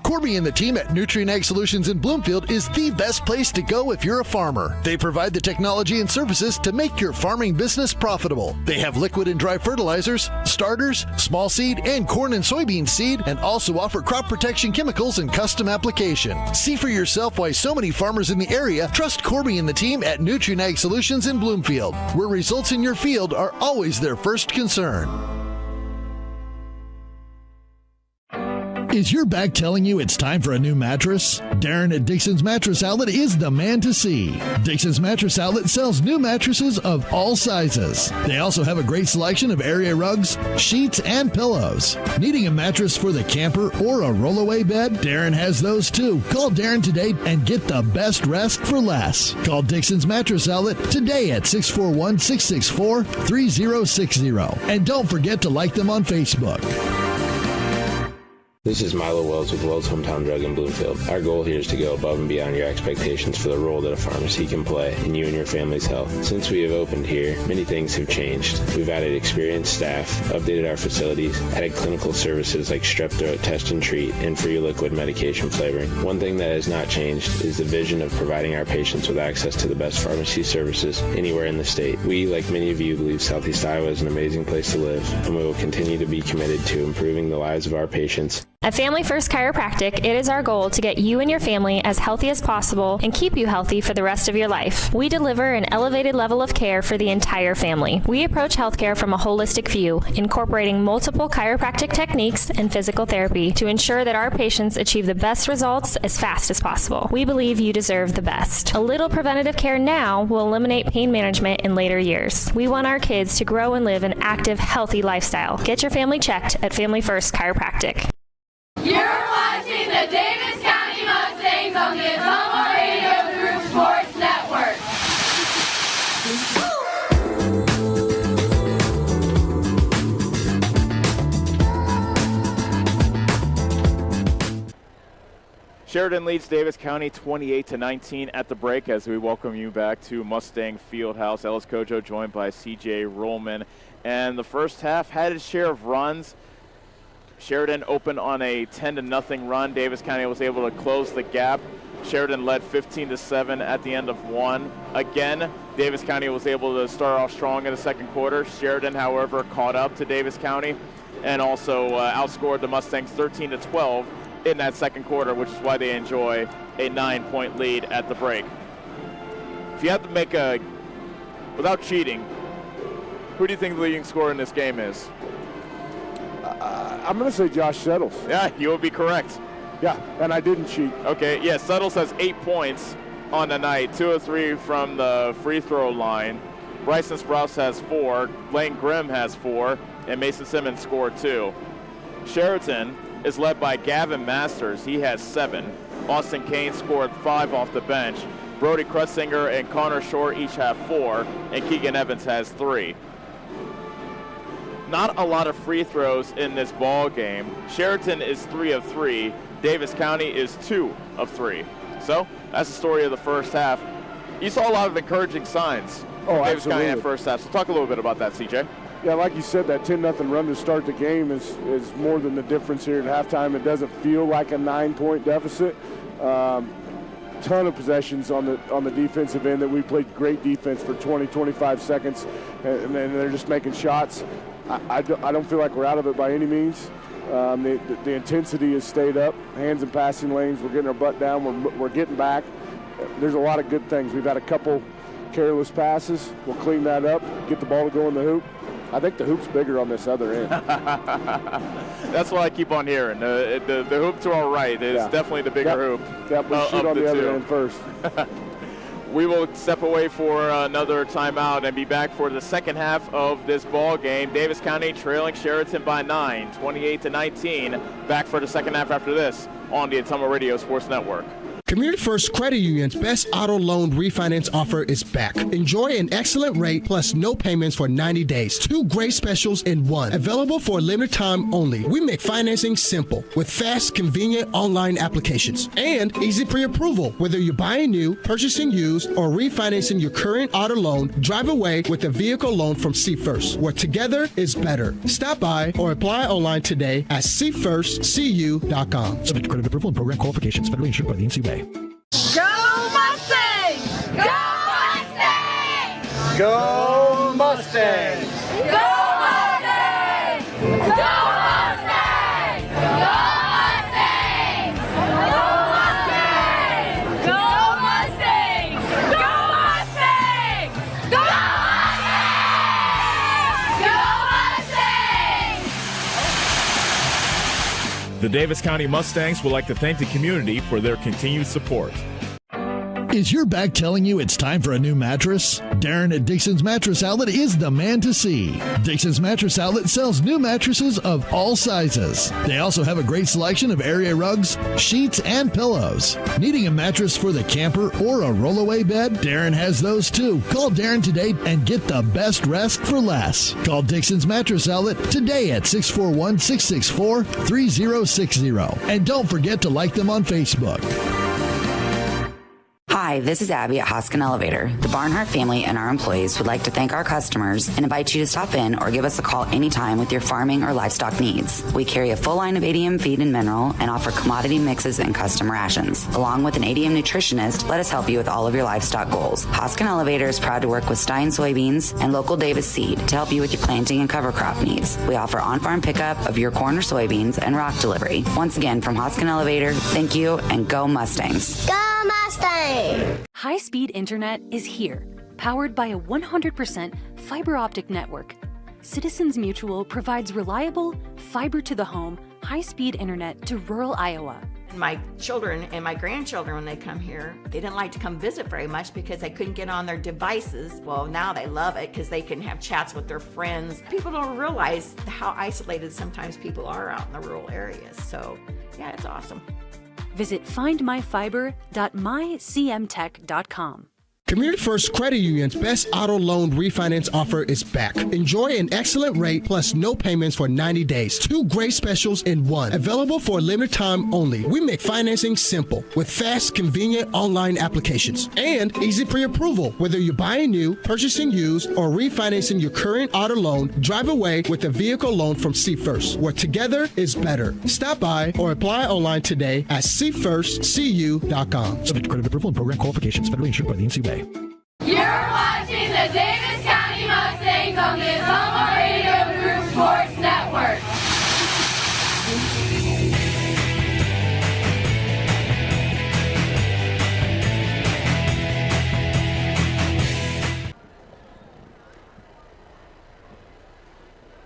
Corby and the team at Nutrient Ag Solutions in Bloomfield is the best place to go if you're a farmer. They provide the technology and services to make your farming business profitable. They have liquid and dry fertilizers, starters, small seed, and corn and soybean seed, and also offer crop protection chemicals and custom application. See for yourself why so many farmers in the area trust Corby and the team at Nutrient Ag Solutions in Bloomfield, where results in your field are always their first concern. Is your back telling you it's time for a new mattress? Darren at Dixon's Mattress Outlet is the man to see. Dixon's Mattress Outlet sells new mattresses of all sizes. They also have a great selection of area rugs, sheets, and pillows. Needing a mattress for the camper or a rollaway bed? Darren has those too. Call Darren today and get the best rest for less. Call Dixon's Mattress Outlet today at 641-664-3060. And don't forget to like them on Facebook. This is Milo Wells with Wells Hometown Drug in Bloomfield. Our goal here is to go above and beyond your expectations for the role that a pharmacy can play in you and your family's health. Since we have opened here, many things have changed. We've added experienced staff, updated our facilities, added clinical services like strep throat test and treat, and free liquid medication flavoring. One thing that has not changed is the vision of providing our patients with access to the best pharmacy services anywhere in the state. We, like many of you, believe Southeast Iowa is an amazing place to live, and we will continue to be committed to improving the lives of our patients. At Family First Chiropractic, it is our goal to get you and your family as healthy as possible and keep you healthy for the rest of your life. We deliver an elevated level of care for the entire family. We approach healthcare from a holistic view, incorporating multiple chiropractic techniques and physical therapy to ensure that our patients achieve the best results as fast as possible. We believe you deserve the best. A little preventative care now will eliminate pain management in later years. We want our kids to grow and live an active, healthy lifestyle. Get your family checked at Family First Chiropractic. You're watching the Davis County Mustangs on the Ottumwa Radio Group Sports Network. Chariton leads Davis County 28-19 at the break as we welcome you back to Mustang Fieldhouse. Ellis Kojo joined by C.J. Rollman. And the first half had its share of runs. Chariton opened on a 10-0 run. Davis County was able to close the gap. Chariton led 15-7 at the end of one. Again, Davis County was able to start off strong in the second quarter. Chariton, however, caught up to Davis County and also outscored the Mustangs 13-12 in that second quarter, which is why they enjoy a 9-point lead at the break. If you had to make without cheating, who do you think the leading scorer in this game is? I'm going to say Josh Settles. Yeah, you would be correct. Yeah, and I didn't cheat. Okay, yeah, Settles has 8 points on the night, 2 of 3 from the free throw line. Bryson Sprouse has 4, Lane Grimm has 4, and Mason Simmons scored 2. Chariton is led by Gavin Masters. He has 7. Austin Kane scored 5 off the bench. Brody Krutzinger and Connor Shore each have 4, and Keegan Evans has 3. Not a lot of free throws in this ball game. Chariton is 3 of 3. Davis County is 2 of 3. So that's the story of the first half. You saw a lot of encouraging signs from Davis County in the first half. So talk a little bit about that, CJ. Yeah, like you said, that 10-0 run to start the game is more than the difference here at halftime. It doesn't feel like a 9-point deficit. Ton of possessions on the defensive end that we played great defense for 20, 25 seconds, and then they're just making shots. I don't feel like we're out of it by any means. The intensity has stayed up. Hands and passing lanes, we're getting our butt down. We're getting back. There's a lot of good things. We've had a couple careless passes. We'll clean that up, get the ball to go in the hoop. I think the hoop's bigger on this other end. That's what I keep on hearing. The hoop to our right is definitely the bigger hoop. Yep, we shoot on the other end first. We will step away for another timeout and be back for the second half of this ball game. Davis County trailing Chariton by 9, 28-19. Back for the second half after this on the Ottumwa Radio Sports Network. Community First Credit Union's best auto loan refinance offer is back. Enjoy an excellent rate plus no payments for 90 days. 2 great specials in one. Available for a limited time only. We make financing simple with fast, convenient online applications and easy pre-approval. Whether you're buying new, purchasing used, or refinancing your current auto loan, drive away with a vehicle loan from See First, where together is better. Stop by or apply online today at seefirstcu.com. Subject to credit approval and program qualifications. Federally insured by the NCUA. Go Mustangs! Go Mustangs! Go Mustangs! Go Mustangs! Go Mustangs! Go Mustangs! Go Mustangs! Go Mustangs! Go Mustangs! Go Mustangs! The Davis County Mustangs would like to thank the community for their continued support. Is your back telling you it's time for a new mattress? Darren at Dixon's Mattress Outlet is the man to see. Dixon's Mattress Outlet sells new mattresses of all sizes. They also have a great selection of area rugs, sheets, and pillows. Needing a mattress for the camper or a rollaway bed? Darren has those too. Call Darren today and get the best rest for less. Call Dixon's Mattress Outlet today at 641-664-3060. And don't forget to like them on Facebook. Hi, this is Abby at Hoskin Elevator. The Barnhart family and our employees would like to thank our customers and invite you to stop in or give us a call anytime with your farming or livestock needs. We carry a full line of ADM feed and mineral and offer commodity mixes and custom rations. Along with an ADM nutritionist, let us help you with all of your livestock goals. Hoskin Elevator is proud to work with Stein soybeans and local Davis seed to help you with your planting and cover crop needs. We offer on-farm pickup of your corn or soybeans and rock delivery. Once again, from Hoskin Elevator, thank you and go Mustangs. Go Mustangs! High-speed internet is here, powered by a 100% fiber optic network. Citizens Mutual provides reliable, fiber-to-the-home, high-speed internet to rural Iowa. My children and my grandchildren, when they come here, they didn't like to come visit very much because they couldn't get on their devices. Well, now they love it because they can have chats with their friends. People don't realize how isolated sometimes people are out in the rural areas. So, yeah, it's awesome. Visit findmyfiber.mycmtech.com. Community First Credit Union's best auto loan refinance offer is back. Enjoy an excellent rate plus no payments for 90 days. 2 great specials in one. Available for a limited time only. We make financing simple with fast, convenient online applications and easy pre-approval. Whether you're buying new, purchasing used, or refinancing your current auto loan, drive away with a vehicle loan from See First, where together is better. Stop by or apply online today at seefirstcu.com. Subject to credit approval and program qualifications. Federally insured by the NCUA. You're watching the Davis County Mustangs on the Ottumwa Radio Group Sports Network.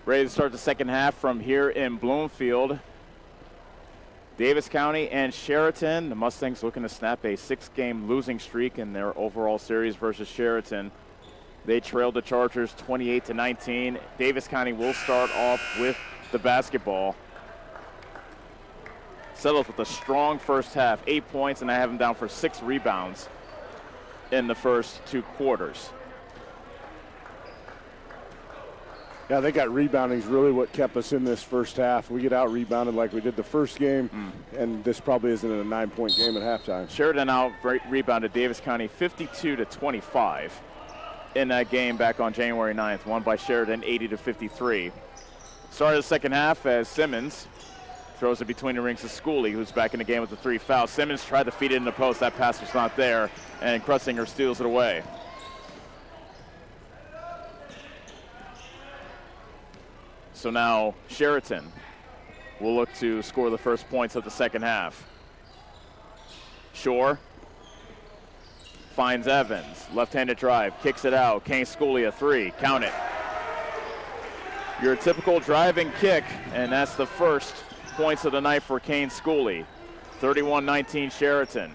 Ready to start the second half from here in Bloomfield. Davis County and Chariton. The Mustangs looking to snap a 6-game losing streak in their overall series versus Chariton. They trailed the Chargers 28-19. Davis County will start off with the basketball. Settled with a strong first half, 8 points, and I have them down for 6 rebounds in the first 2 quarters. Yeah, they got rebounding is really what kept us in this first half. We get out-rebounded like we did the first game, and this probably isn't a 9-point game at halftime. Sheridan out-rebounded Davis County 52-25 in that game back on January 9th, won by Sheridan 80-53. Started the second half as Simmons throws it between the rings to Schooley, who's back in the game with the 3 fouls. Simmons tried to feed it in the post. That pass was not there, and Krutsinger steals it away. So now Chariton will look to score the first points of the second half. Shore finds Evans, left-handed drive, kicks it out. Kane Schooley a 3, count it. Your typical driving kick, and that's the first points of the night for Kane Schooley. 31-19 Chariton.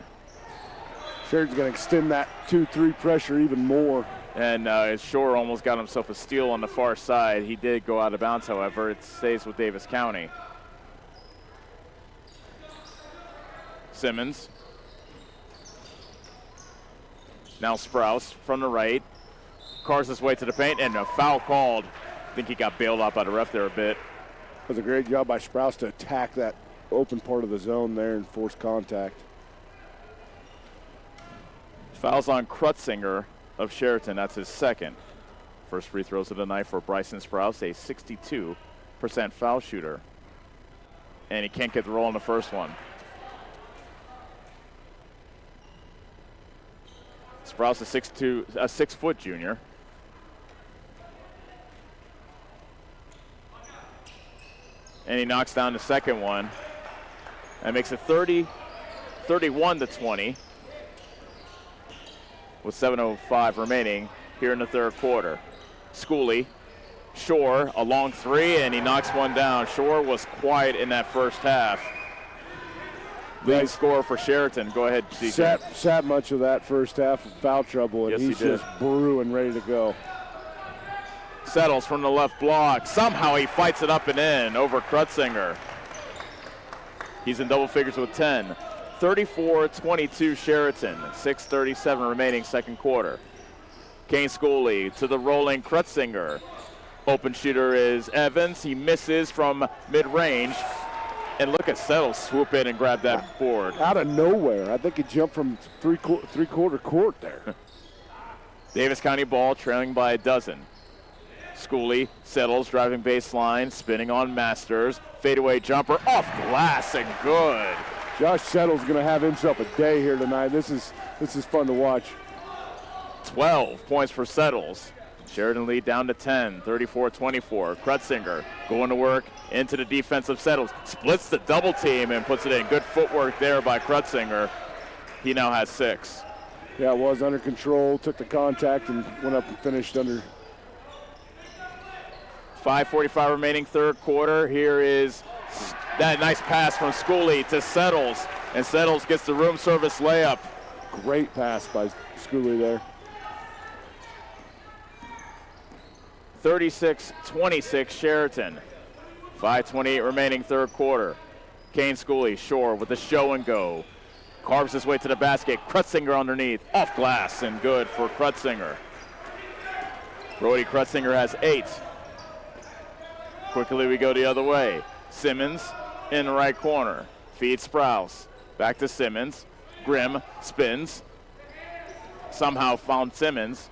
Sheridan's going to extend that 2-3 pressure even more. And Shore almost got himself a steal on the far side. He did go out of bounds, however. It stays with Davis County. Simmons. Now Sprouse from the right. Cars his way to the paint, and a foul called. I think he got bailed out by the ref there a bit. That was a great job by Sprouse to attack that open part of the zone there and force contact. Fouls on Krutzinger of Chariton. That's his second. First free throws of the night for Bryson Sprouse, a 62% foul shooter. And he can't get the roll in the first one. Sprouse, a 6-foot junior. And he knocks down the second one. That makes it 31-20 with 7:05 remaining here in the third quarter. Schooley, Shore, a long three, and he knocks one down. Shore was quiet in that first half. Leading scorer for Chariton. Go ahead, DJ. Sat much of that first half in foul trouble, and he's just brewing, ready to go. Settles from the left block. Somehow he fights it up and in over Krutzinger. He's in double figures with 10. 34-22 Chariton. 6:37 remaining second quarter. Kane Schooley to the rolling Krutzinger. Open shooter is Evans. He misses from mid-range. And look at Settles swoop in and grab that board. Out of nowhere. I think he jumped from three-quarter court there. Davis County ball trailing by a dozen. Schooley settles, driving baseline, spinning on Masters. Fadeaway jumper off glass and good. Josh Settles going to have himself a day here tonight. This is fun to watch. 12 points for Settles. Sheridan lead down to 10, 34-24. Krutzinger going to work into the defensive Settles. Splits the double team and puts it in. Good footwork there by Krutzinger. He now has 6. Yeah, it was under control, took the contact and went up and finished under. 5:45 remaining third quarter. Here is that nice pass from Schooley to Settles. And Settles gets the room service layup. Great pass by Schooley there. 36-26 Chariton. 5:28 remaining third quarter. Kane Schooley, Shore with the show and go. Carves his way to the basket. Krutzinger underneath. Off glass and good for Krutzinger. Brody Krutzinger has 8. Quickly we go the other way. Simmons in the right corner. Feeds Sprouse. Back to Simmons. Grimm spins. Somehow found Simmons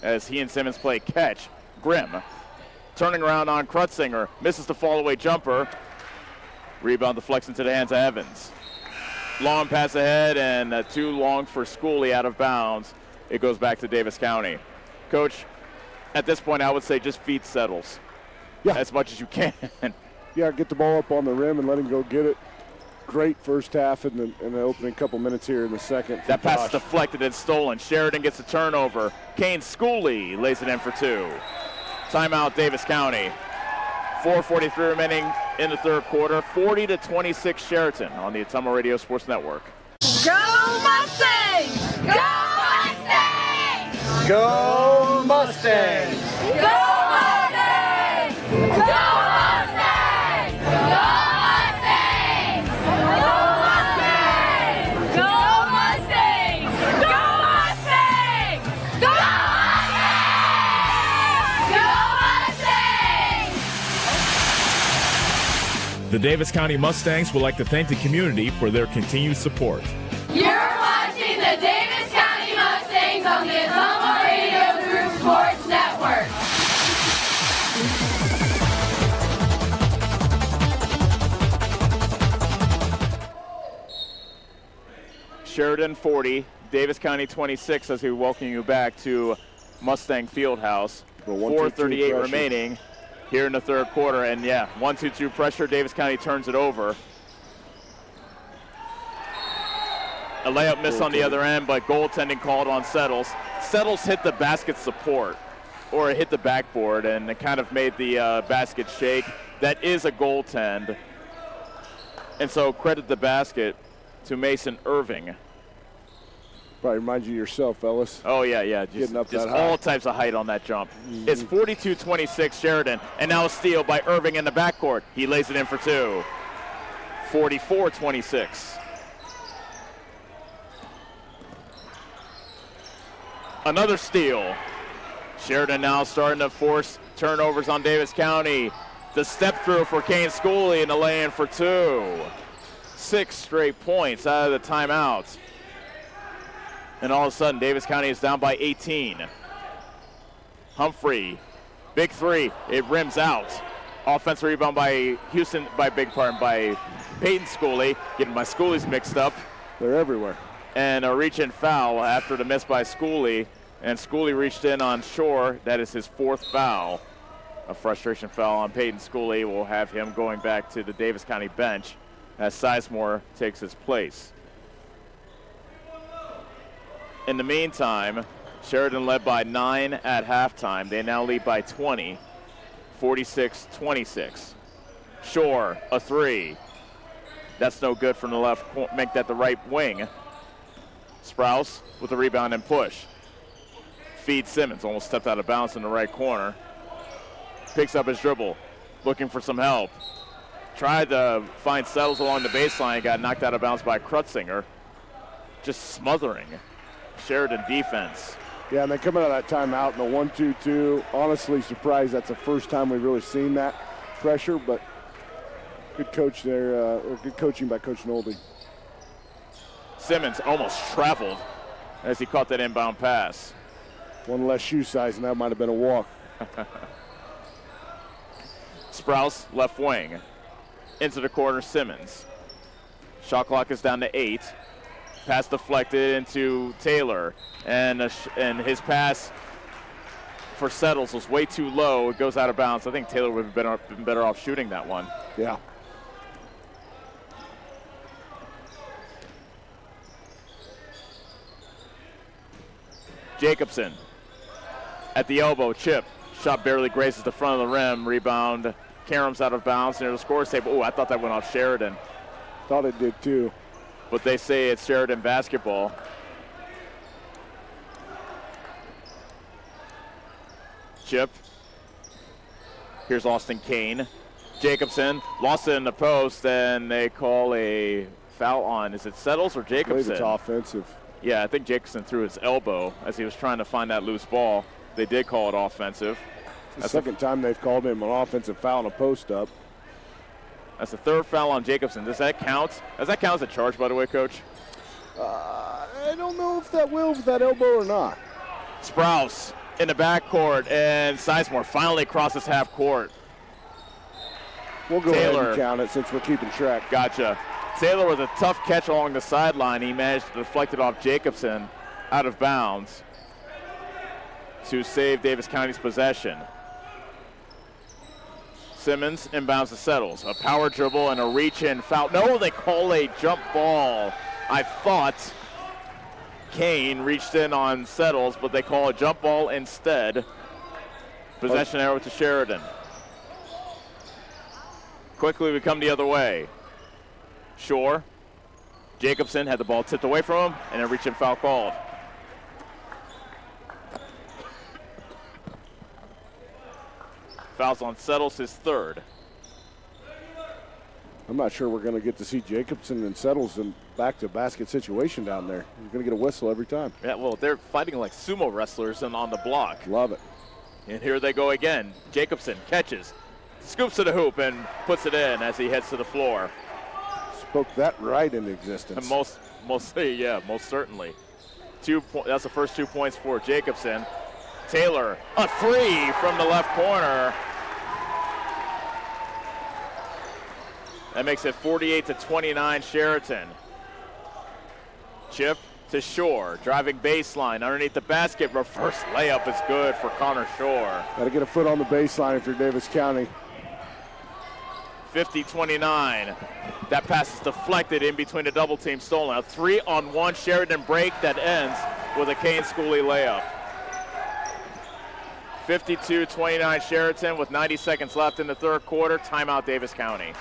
as he and Simmons play catch. Grimm turning around on Krutzinger. Misses the fall-away jumper. Rebound deflects into the hands of Evans. Long pass ahead and too long for Schooley out of bounds. It goes back to Davis County. Coach, at this point I would say just feed Settles. Yeah. As much as you can. Yeah, get the ball up on the rim and let him go get it. Great first half in the opening couple minutes here in the second. That pass is deflected and stolen. Sheridan gets a turnover. Kane Schooley lays it in for 2. Timeout Davis County. 4:43 remaining in the third quarter. 40-26 Sheridan on the Ottumwa Radio Sports Network. Go Mustangs! Go Mustangs! Go Mustangs! Go Mustangs! Go Mustangs! Go Mustangs! Go Mustangs! Go Mustangs! Go Mustangs! Go Mustangs! The Davis County Mustangs would like to thank the community for their continued support. You're watching the Davis County Mustangs on the Ottumwa Radio Group Sports Network. Sheridan 40, Davis County 26 as we welcome you back to Mustang Fieldhouse. 4:38 remaining here in the third quarter. And yeah, 1-2-2 pressure. Davis County turns it over. A layup miss on the other end, but goaltending called on Settles. Settles hit the basket support, or it hit the backboard, and it kind of made the basket shake. That is a goaltend. And so credit the basket to Mason Irving. Probably reminds you of yourself, Ellis. Oh, yeah. Getting up Just that high. all types of height on that jump. It's 42-26 Sheridan. And now a steal by Irving in the backcourt. He lays it in for two. 44-26. Another steal. Sheridan now starting to force turnovers on Davis County. The step through for Kane Schooley and the lay-in for two. 6 straight points out of the timeout. And all of a sudden, Davis County is down by 18. Humphrey, big three, it rims out. Offensive rebound by by Peyton Schooley. Getting my Schoolies mixed up. They're everywhere. And a reach-in foul after the miss by Schooley. And Schooley reached in on Shore. That is his 4th foul. A frustration foul on Peyton Schooley will have him going back to the Davis County bench as Sizemore takes his place. In the meantime, Sheridan led by 9 at halftime. They now lead by 20, 46-26. Shore, a three. That's no good from the left, make that the right wing. Sprouse with the rebound and push. Feed Simmons, almost stepped out of bounds in the right corner. Picks up his dribble, looking for some help. Tried to find Settles along the baseline, got knocked out of bounds by Krutzinger. Just smothering Sheridan defense. Yeah, and they come out of that timeout in the 1-2-2. Honestly surprised that's the first time we've really seen that pressure, but good coach there, or good coaching by Coach Nolby. Simions almost traveled as he caught that inbound pass. One less shoe size, and that might have been a walk. Sprouse, left wing. Into the corner, Simmons. Shot clock is down to 8. Pass deflected into Taylor. And his pass for Settles was way too low. It goes out of bounds. I think Taylor would have been better off shooting that one. Yeah. Jacobson at the elbow, chip. Shot barely grazes the front of the rim. Rebound. Karem's out of bounds near the score table. Oh, I thought that went off Sheridan. Thought it did too. But they say it's Sheridan basketball. Chip. Here's Austin Kane. Jacobson lost it in the post, and they call a foul on. Is it Settles or Jacobson? I believe it's offensive. Yeah, I think Jacobson threw his elbow as he was trying to find that loose ball. They did call it offensive. It's the second time they've called him an offensive foul and a post-up. That's the 3rd foul on Jacobson. Does that count? Does that count as a charge, by the way, Coach? I don't know if that will with that elbow or not. Sprouse in the backcourt, and Sizemore finally crosses half court. We'll go ahead and count it since we're keeping track. Gotcha. Taylor with a tough catch along the sideline. He managed to deflect it off Jacobson out of bounds to save Davis County's possession. Simmons inbounds to Settles. A power dribble and a reach-in foul. No, they call a jump ball. I thought Kane reached in on Settles, but they call a jump ball instead. Possession arrow to Sheridan. Quickly we come the other way. Shore. Jacobson had the ball tipped away from him, and a reach-in foul called. Fouls on Settles, his 3rd. I'm not sure we're going to get to see Jacobson and Settles in back-to-basket situation down there. You're going to get a whistle every time. Yeah, well, they're fighting like sumo wrestlers and on the block. Love it. And here they go again. Jacobson catches, scoops to the hoop, and puts it in as he heads to the floor. Spoke that right into existence. Most certainly. That's the first 2 points for Jacobson. Taylor, a three from the left corner. That makes it 48-29 Chariton. Chip to Shore, driving baseline underneath the basket. Reverse layup is good for Connor Shore. Got to get a foot on the baseline if you're Davis County. 50-29. That pass is deflected in between the double team stolen. A 3-on-1 Sheridan break that ends with a Kane Schooley layup. 52-29 Sheridan with 90 seconds left in the 3rd quarter. Timeout Davis County.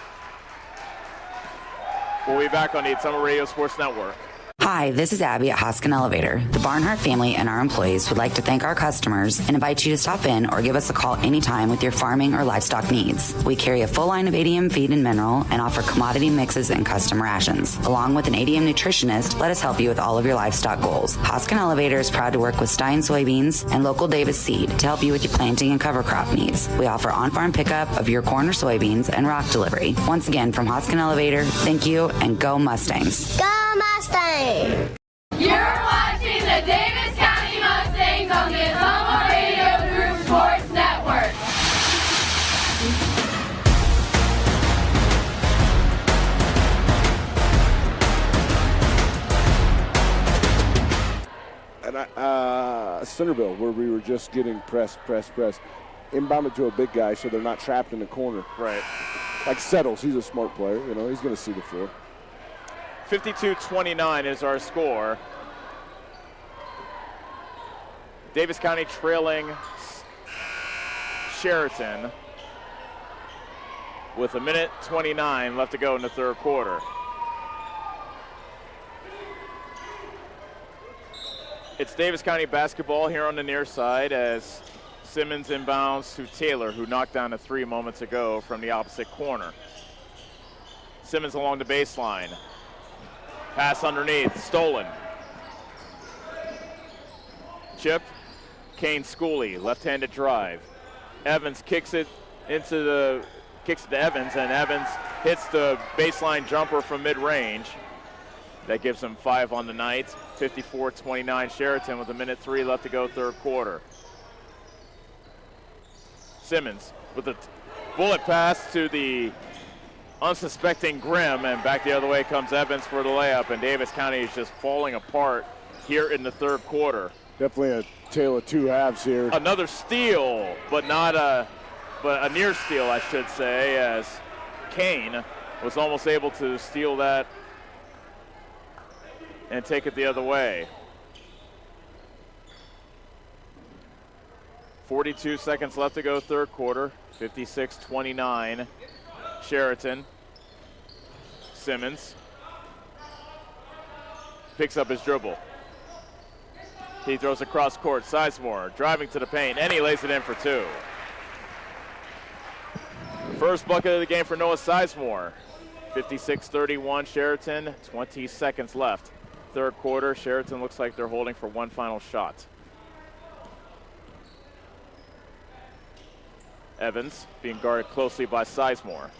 We'll be back on the Summer Radio Sports Network. Hi, this is Abby at Hoskin Elevator. The Barnhart family and our employees would like to thank our customers and invite you to stop in or give us a call anytime with your farming or livestock needs. We carry a full line of ADM feed and mineral and offer commodity mixes and custom rations. Along with an ADM nutritionist, let us help you with all of your livestock goals. Hoskin Elevator is proud to work with Stein Soybeans and local Davis Seed to help you with your planting and cover crop needs. We offer on-farm pickup of your corn or soybeans and rock delivery. Once again, from Hoskin Elevator, thank you and go Mustangs. Go Mustangs! You're watching the Davis County Mustangs on the Atoma Radio Group Sports Network. And Centerville, where we were just getting press. Inbound it to a big guy so they're not trapped in the corner. Right. Like Settles, he's a smart player. You know, he's going to see the floor. 52-29 is our score. Davis County trailing Chariton with 1:29 left to go in the third quarter. It's Davis County basketball here on the near side as Simmons inbounds to Taylor, who knocked down a three moments ago from the opposite corner. Simmons along the baseline. Pass underneath, stolen. Chip, Kane Schooley, left-handed drive. Evans kicks it to Evans, and Evans hits the baseline jumper from mid-range. That gives him 5 on the night. 54-29 Chariton with 1:03 left to go third quarter. Simmons with a bullet pass to the unsuspecting Grimm, and back the other way comes Evans for the layup, and Davis County is just falling apart here in the third quarter. Definitely a tale of two halves here. Another steal, but a near steal, I should say, as Kane was almost able to steal that and take it the other way. 42 seconds left to go third quarter. 56-29 Chariton. Simmons picks up his dribble. He throws across court. Sizemore driving to the paint, and he lays it in for 2. First bucket of the game for Noah Sizemore. 56-31 Chariton, 20 seconds left. Third quarter, Chariton looks like they're holding for one final shot. Evans being guarded closely by Sizemore.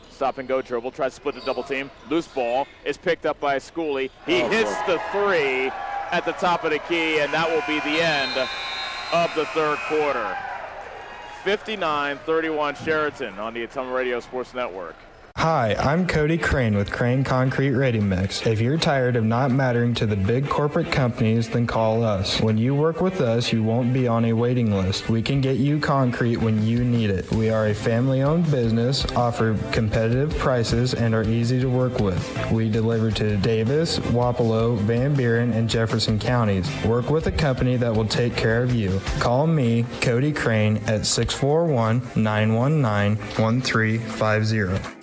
Stop and go dribble, tries to split the double team. Loose ball is picked up by Schooley. He hits the 3 at the top of the key, and that will be the end of the third quarter. 59-31 Chariton on the Atoma Radio Sports Network. Hi, I'm Cody Crane with Crane Concrete Ready Mix. If you're tired of not mattering to the big corporate companies, then call us. When you work with us, you won't be on a waiting list. We can get you concrete when you need it. We are a family-owned business, offer competitive prices, and are easy to work with. We deliver to Davis, Wapello, Van Buren, and Jefferson counties. Work with a company that will take care of you. Call me, Cody Crane, at 641-919-1350.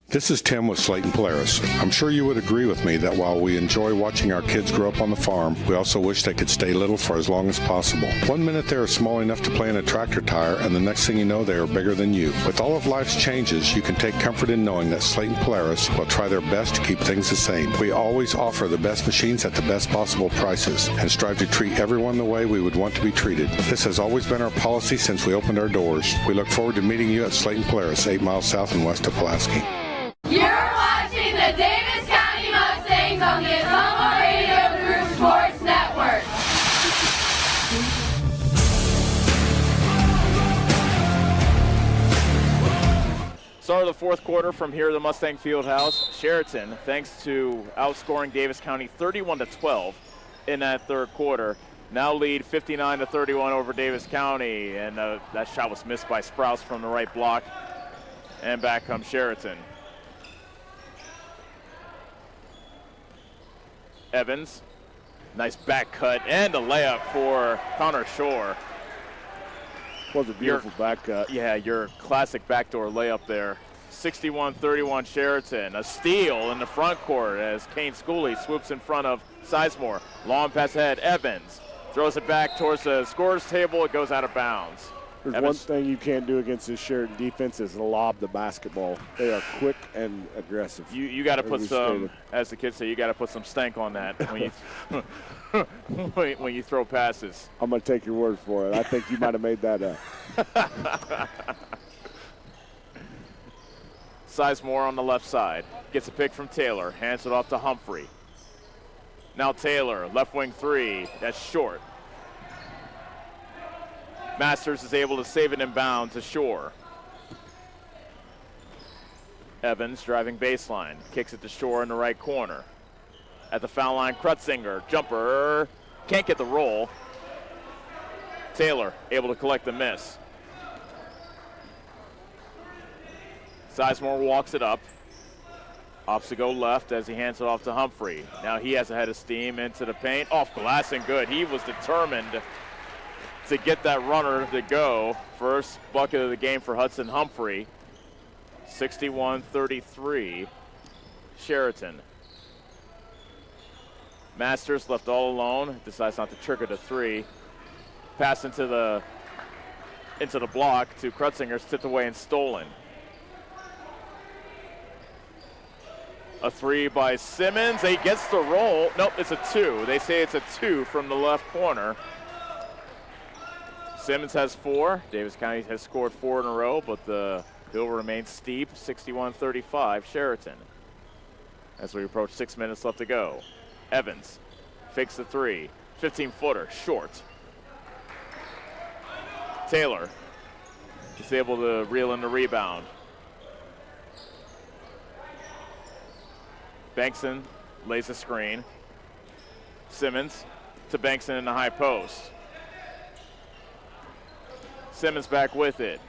This is Tim with Slayton Polaris. I'm sure you would agree with me that while we enjoy watching our kids grow up on the farm, we also wish they could stay little for as long as possible. 1 minute they are small enough to play in a tractor tire, and the next thing you know, they are bigger than you. With all of life's changes, you can take comfort in knowing that Slayton Polaris will try their best to keep things the same. We always offer the best machines at the best possible prices and strive to treat everyone the way we would want to be treated. This has always been our policy since we opened our doors. We look forward to meeting you at Slayton Polaris, 8 miles south and west of Pulaski. You're watching the Davis County Mustangs on the Atoma Radio Group Sports Network. Start of the fourth quarter from here at the Mustang Fieldhouse. Chariton, thanks to outscoring Davis County 31-12 in that third quarter, now lead 59-31 over Davis County, and that shot was missed by Sprouse from the right block, and back comes Chariton. Evans, nice back cut and a layup for Connor Shore. Was a beautiful back cut. Yeah, your classic backdoor layup there. 61-31 Chariton. A steal in the front court as Kane Schooley swoops in front of Sizemore. Long pass ahead, Evans throws it back towards the scorer's table. It goes out of bounds. There's Evans. one thing you can't do against this Sheridan defense is lob the basketball. They are quick and aggressive. You got to put some, as the kids say, you got to put some stank on that when you when you throw passes. I'm going to take your word for it. I think you might have made that up. Sizemore on the left side. Gets a pick from Taylor. Hands it off to Humphrey. Now Taylor, left wing three. That's short. Masters is able to save it inbound to Shore. Evans driving baseline. Kicks it to Shore in the right corner. At the foul line, Krutzinger. Jumper. Can't get the roll. Taylor able to collect the miss. Sizemore walks it up. Opts to go left as he hands it off to Humphrey. Now he has a head of steam into the paint. Off glass and good. He was determined to get that runner to go. First bucket of the game for Hudson Humphrey. 61-33 Chariton. Masters left all alone. Decides not to trigger the three. Pass into the block to Krutzinger. Tipped away and stolen. A three by Simmons. He gets the roll. Nope, it's a two. They say it's a two from the left corner. Simmons has four. Davis County has scored 4 in a row, but the hill remains steep. 61-35 Chariton. As we approach 6 minutes left to go. Evans fakes the three. 15-footer, short. Taylor is able to reel in the rebound. Bankson lays a screen. Simmons to Bankson in the high post. Simmons back with it.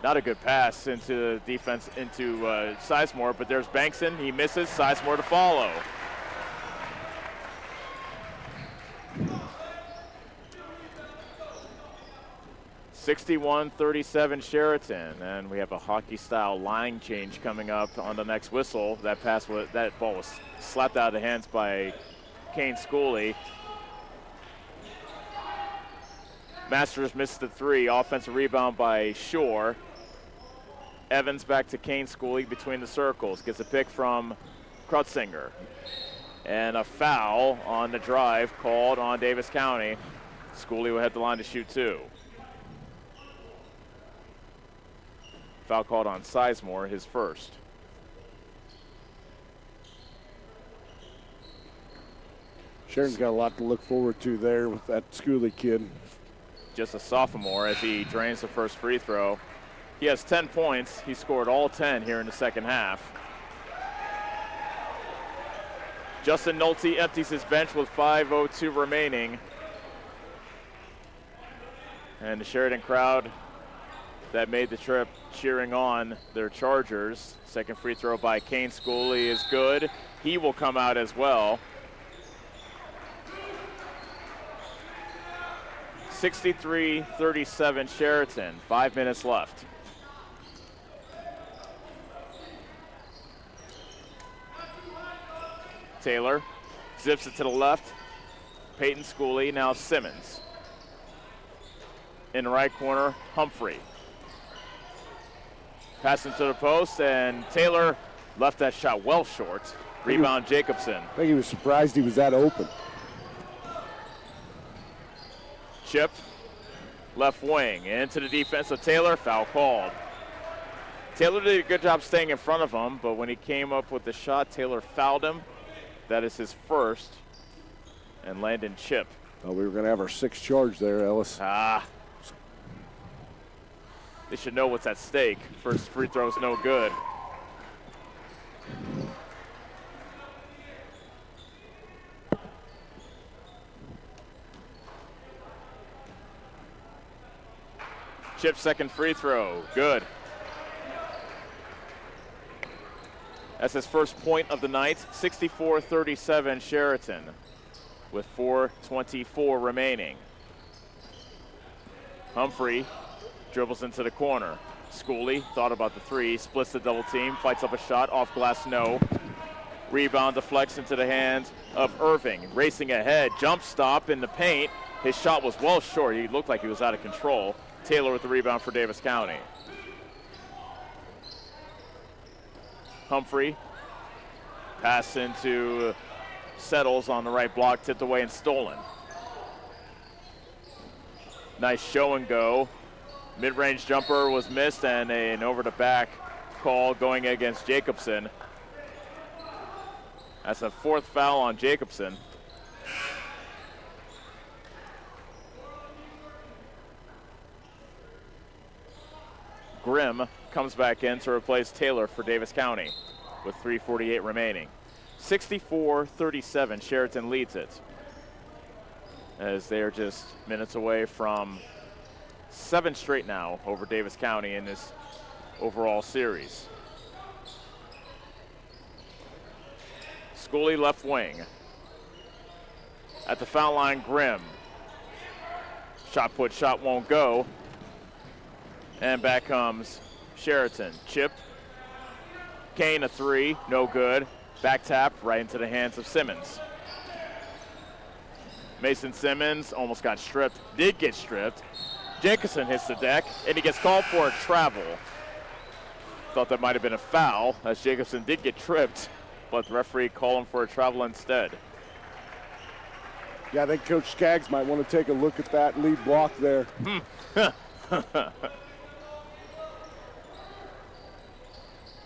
Not a good pass into defense into Sizemore, but there's Bankson. He misses. Sizemore to follow. (61-37) Sheridan, and we have a hockey-style line change coming up on the next whistle. That ball was slapped out of the hands by Kane Schooley. Masters missed the three. Offensive rebound by Shore. Evans back to Kane Schooley between the circles. Gets a pick from Krutzinger. And a foul on the drive called on Davis County. Schooley will head the line to shoot two. Foul called on Sizemore, his first. Sheridan's got a lot to look forward to there with that Schooley kid. Just a sophomore as he drains the first free throw. He has 10 points. He scored all 10 here in the second half. Justin Nolte empties his bench with 5:02 remaining. And the Sheridan crowd that made the trip cheering on their Chargers. Second free throw by Kane Schooley is good. He will come out as well. 63-37 Sheridan, 5 minutes left. Taylor zips it to the left. Peyton Schooley, now Simmons. In the right corner, Humphrey. Pass into the post, and Taylor left that shot well short. Rebound Jacobson. I think he was surprised he was that open. Chip, left wing, into the defense of Taylor, foul called. Taylor did a good job staying in front of him, but when he came up with the shot, Taylor fouled him. That is his first. And Landon Chip. Oh, we were going to have our sixth charge there, Ellis. They should know what's at stake. First free throw's no good. Chip's second free throw, good. That's his first point of the night. 64-37 Sheridan with 4:24 remaining. Humphrey dribbles into the corner. Schooley thought about the three, splits the double team, fights up a shot, off glass, no. Rebound deflects into the hands of Irving. Racing ahead, jump stop in the paint. His shot was well short. He looked like he was out of control. Taylor with the rebound for Davis County. Humphrey. Pass into Settles on the right block, tipped away and stolen. Nice show and go. Mid-range jumper was missed and an over-the-back call going against Jacobson. That's a fourth foul on Jacobson. Grimm comes back in to replace Taylor for Davis County with 3:48 remaining. 64-37, Chariton leads it, as they are just minutes away from 7 straight now over Davis County in this overall series. Schooley left wing. At the foul line, Grimm. Shot put, shot won't go. And back comes Chariton. Chip. Kane a three, no good. Back tap right into the hands of Simmons. Mason Simmons almost got stripped, did get stripped. Jacobson hits the deck, and he gets called for a travel. Thought that might have been a foul, as Jacobson did get tripped, but the referee called him for a travel instead. Yeah, I think Coach Skaggs might want to take a look at that lead block there.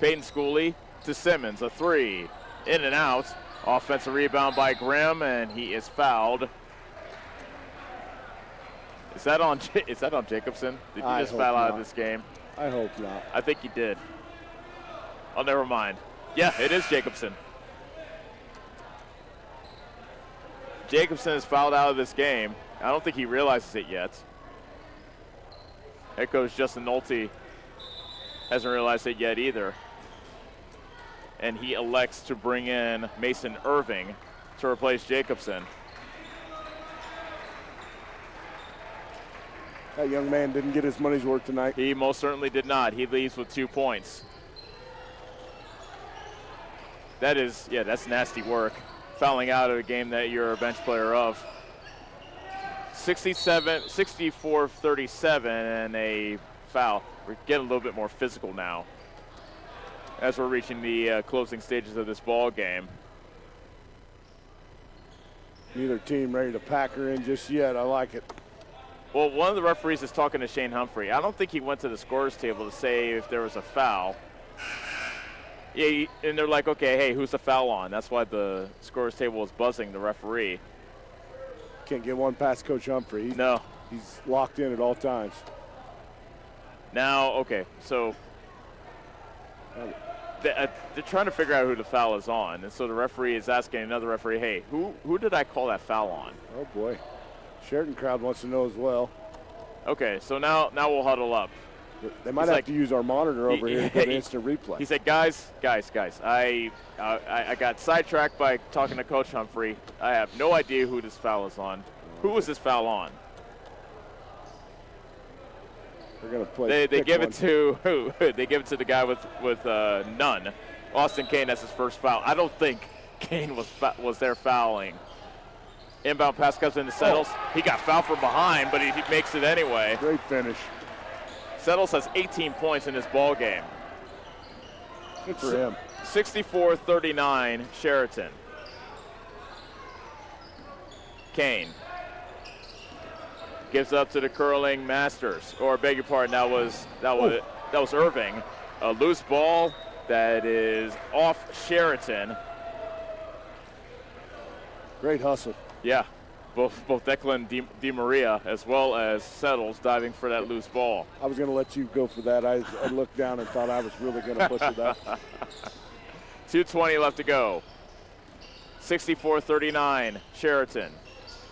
Peyton Schooley to Simmons, a three, in and out. Offensive rebound by Grimm, and he is fouled. Is that on Jacobson? Did he just foul out of this game? I hope not. I think he did. Oh, never mind. Yeah, it is Jacobson. Jacobson is fouled out of this game. I don't think he realizes it yet. Head coach Justin Nolte hasn't realized it yet either. And he elects to bring in Mason Irving to replace Jacobson. That young man didn't get his money's worth tonight. He most certainly did not. He leaves with 2 points. That's nasty work. Fouling out of a game that you're a bench player of. 64-37 and a foul. We're getting a little bit more physical now as we're reaching the closing stages of this ball game. Neither team ready to pack her in just yet. I like it. Well, one of the referees is talking to Shane Humphrey. I don't think he went to the scorer's table to say if there was a foul. Yeah, and they're like, okay, hey, who's the foul on? That's why the scorer's table was buzzing the referee. Can't get one past Coach Humphrey. No. He's locked in at all times. Now, okay, so they're trying to figure out who the foul is on. And so the referee is asking another referee, hey, who did I call that foul on? Oh, boy. Sheridan crowd wants to know as well. Okay, so now we'll huddle up. They might have to use our monitor over here to get instant replay. He said, guys, I got sidetracked by talking to Coach Humphrey. I have no idea who this foul is on. Who was this foul on? They're gonna play. They give it to who? They give it to the guy with none. Austin Kane, that's his first foul. I don't think Kane was there fouling. Inbound pass comes into Settles. He got fouled from behind, but he makes it anyway. Great finish. Settles has 18 points in this ball game. Good for him. 64-39, Chariton. Kane gives up to the curling Masters, or beg your pardon, that was Irving. A loose ball that is off Chariton. Great hustle. Yeah, both Declan Di Maria as well as Settles diving for that loose ball. I was going to let you go for that. I looked down and thought I was really going to push it up. 2:20 left to go. 64-39, Chariton.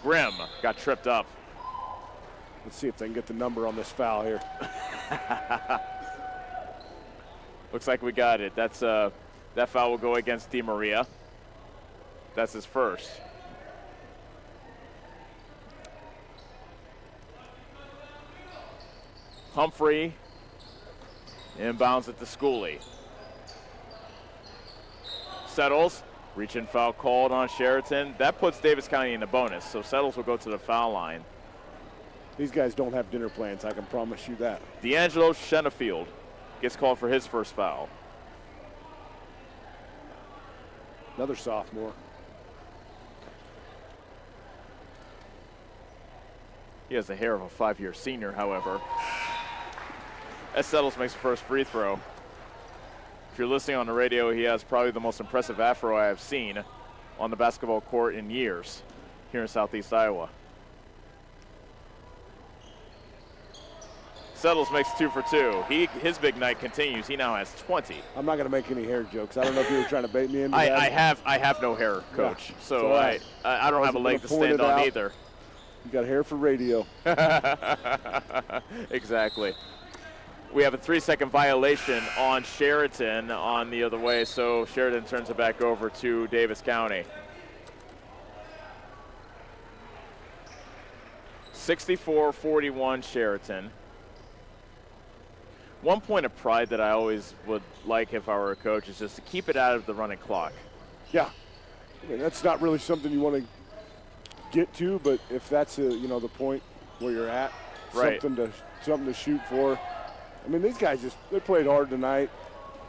Grimm got tripped up. Let's see if they can get the number on this foul here. Looks like we got it. That's that foul will go against Di Maria. That's his first. Humphrey Inbounds at the Schooley. Settles. Reach-in foul called on Chariton. That puts Davis County in the bonus, so Settles will go to the foul line. These guys don't have dinner plans, I can promise you that. D'Angelo Shenafield gets called for his first foul. Another sophomore. He has the hair of a 5-year senior, however. As Settles makes the first free throw. If you're listening on the radio, he has probably the most impressive afro I have seen on the basketball court in years here in Southeast Iowa. Settles makes 2 for 2. His big night continues. He now has 20. I'm not going to make any hair jokes. I don't know if you were trying to bait me into that. I have no hair, Coach. Yeah, so I don't have a leg to stand on either. You got hair for radio. Exactly. We have a 3-second violation on Chariton on the other way, so Chariton turns it back over to Davis County. 64-41 Chariton. One point of pride that I always would like if I were a coach is just to keep it out of the running clock. Yeah. I mean, that's not really something you want to get to, but if that's the point where you're at, right. something to shoot for. I mean, these guys they played hard tonight.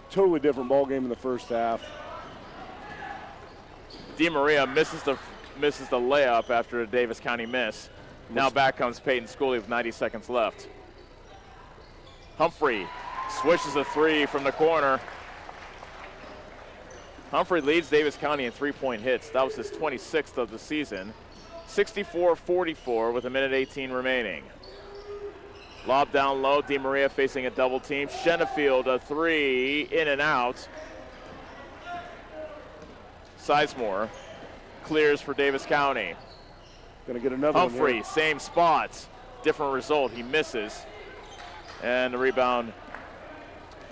Totally different ball game in the first half. DeMaria misses the layup after a Davis County miss. Now back comes Peyton Schooley with 90 seconds left. Humphrey swishes a 3 from the corner. Humphrey leads Davis County in 3-point hits. That was his 26th of the season. 64-44 with 1:18 remaining. Lob down low, DeMaria facing a double team. Shenafield, a 3, in and out. Sizemore clears for Davis County. Gonna get another Humphrey, one same spots, different result. He misses. And the rebound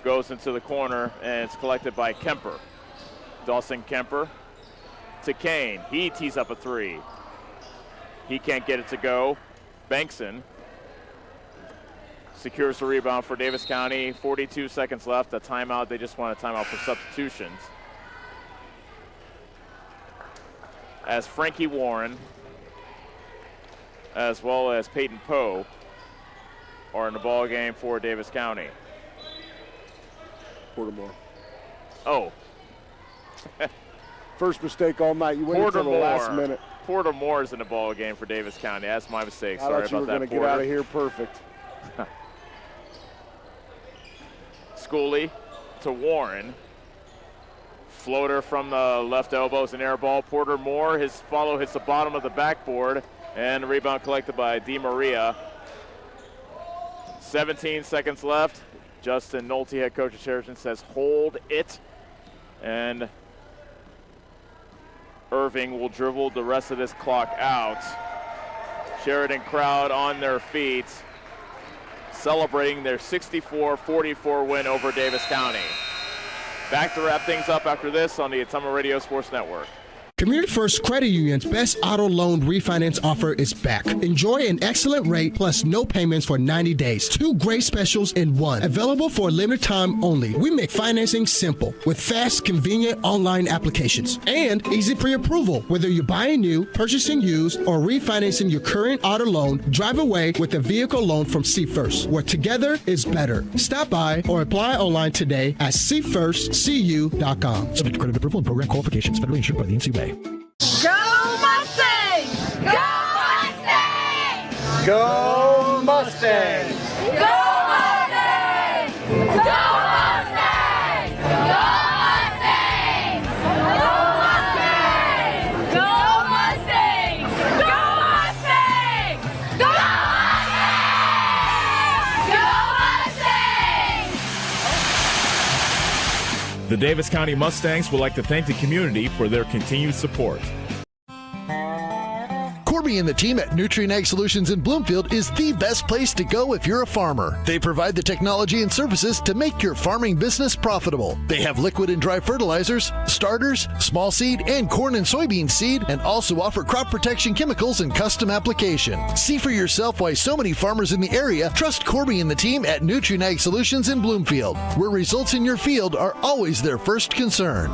goes into the corner, and it's collected by Kemper. Dawson Kemper to Kane. He tees up a 3. He can't get it to go. Bankson secures the rebound for Davis County. 42 seconds left. A timeout. They just want a timeout for substitutions. As Frankie Warren, as well as Peyton Poe, are in the ball game for Davis County. Portermore. Oh. First mistake all night. You waited until the last minute. Porter Moore is in the ball game for Davis County. That's my mistake. Sorry about that, I thought you were going to get out of here perfect. Schooley to Warren. Floater from the left elbow is an air ball. Porter Moore, his follow hits the bottom of the backboard, and the rebound collected by DeMaria. 17 seconds left. Justin Nolte, head coach of Chariton, says hold it. And Irving will dribble the rest of this clock out. Sheridan crowd on their feet, celebrating their 64-44 win over Davis County. Back to wrap things up after this on the Ottumwa Radio Sports Network. Community First Credit Union's best auto loan refinance offer is back. Enjoy an excellent rate plus no payments for 90 days. 2 great specials in one. Available for a limited time only. We make financing simple with fast, convenient online applications and easy pre-approval. Whether you're buying new, purchasing used, or refinancing your current auto loan, drive away with a vehicle loan from See First, where together is better. Stop by or apply online today at seefirstcu.com. Subject to credit approval and program qualifications. Federally insured by the NCUA. Go Mustangs! Go Mustangs! Go Mustangs! Go Mustangs! Go Mustangs! Go Mustangs! Go Mustangs! Go Mustangs! Go Mustangs! Go Mustangs! The Davis County Mustangs would like to thank the community for their continued support. Corby and the team at Nutrient Ag Solutions in Bloomfield is the best place to go if you're a farmer. They provide the technology and services to make your farming business profitable. They have liquid and dry fertilizers, starters, small seed, and corn and soybean seed, and also offer crop protection chemicals and custom application. See for yourself why so many farmers in the area trust Corby and the team at Nutrient Ag Solutions in Bloomfield, where results in your field are always their first concern.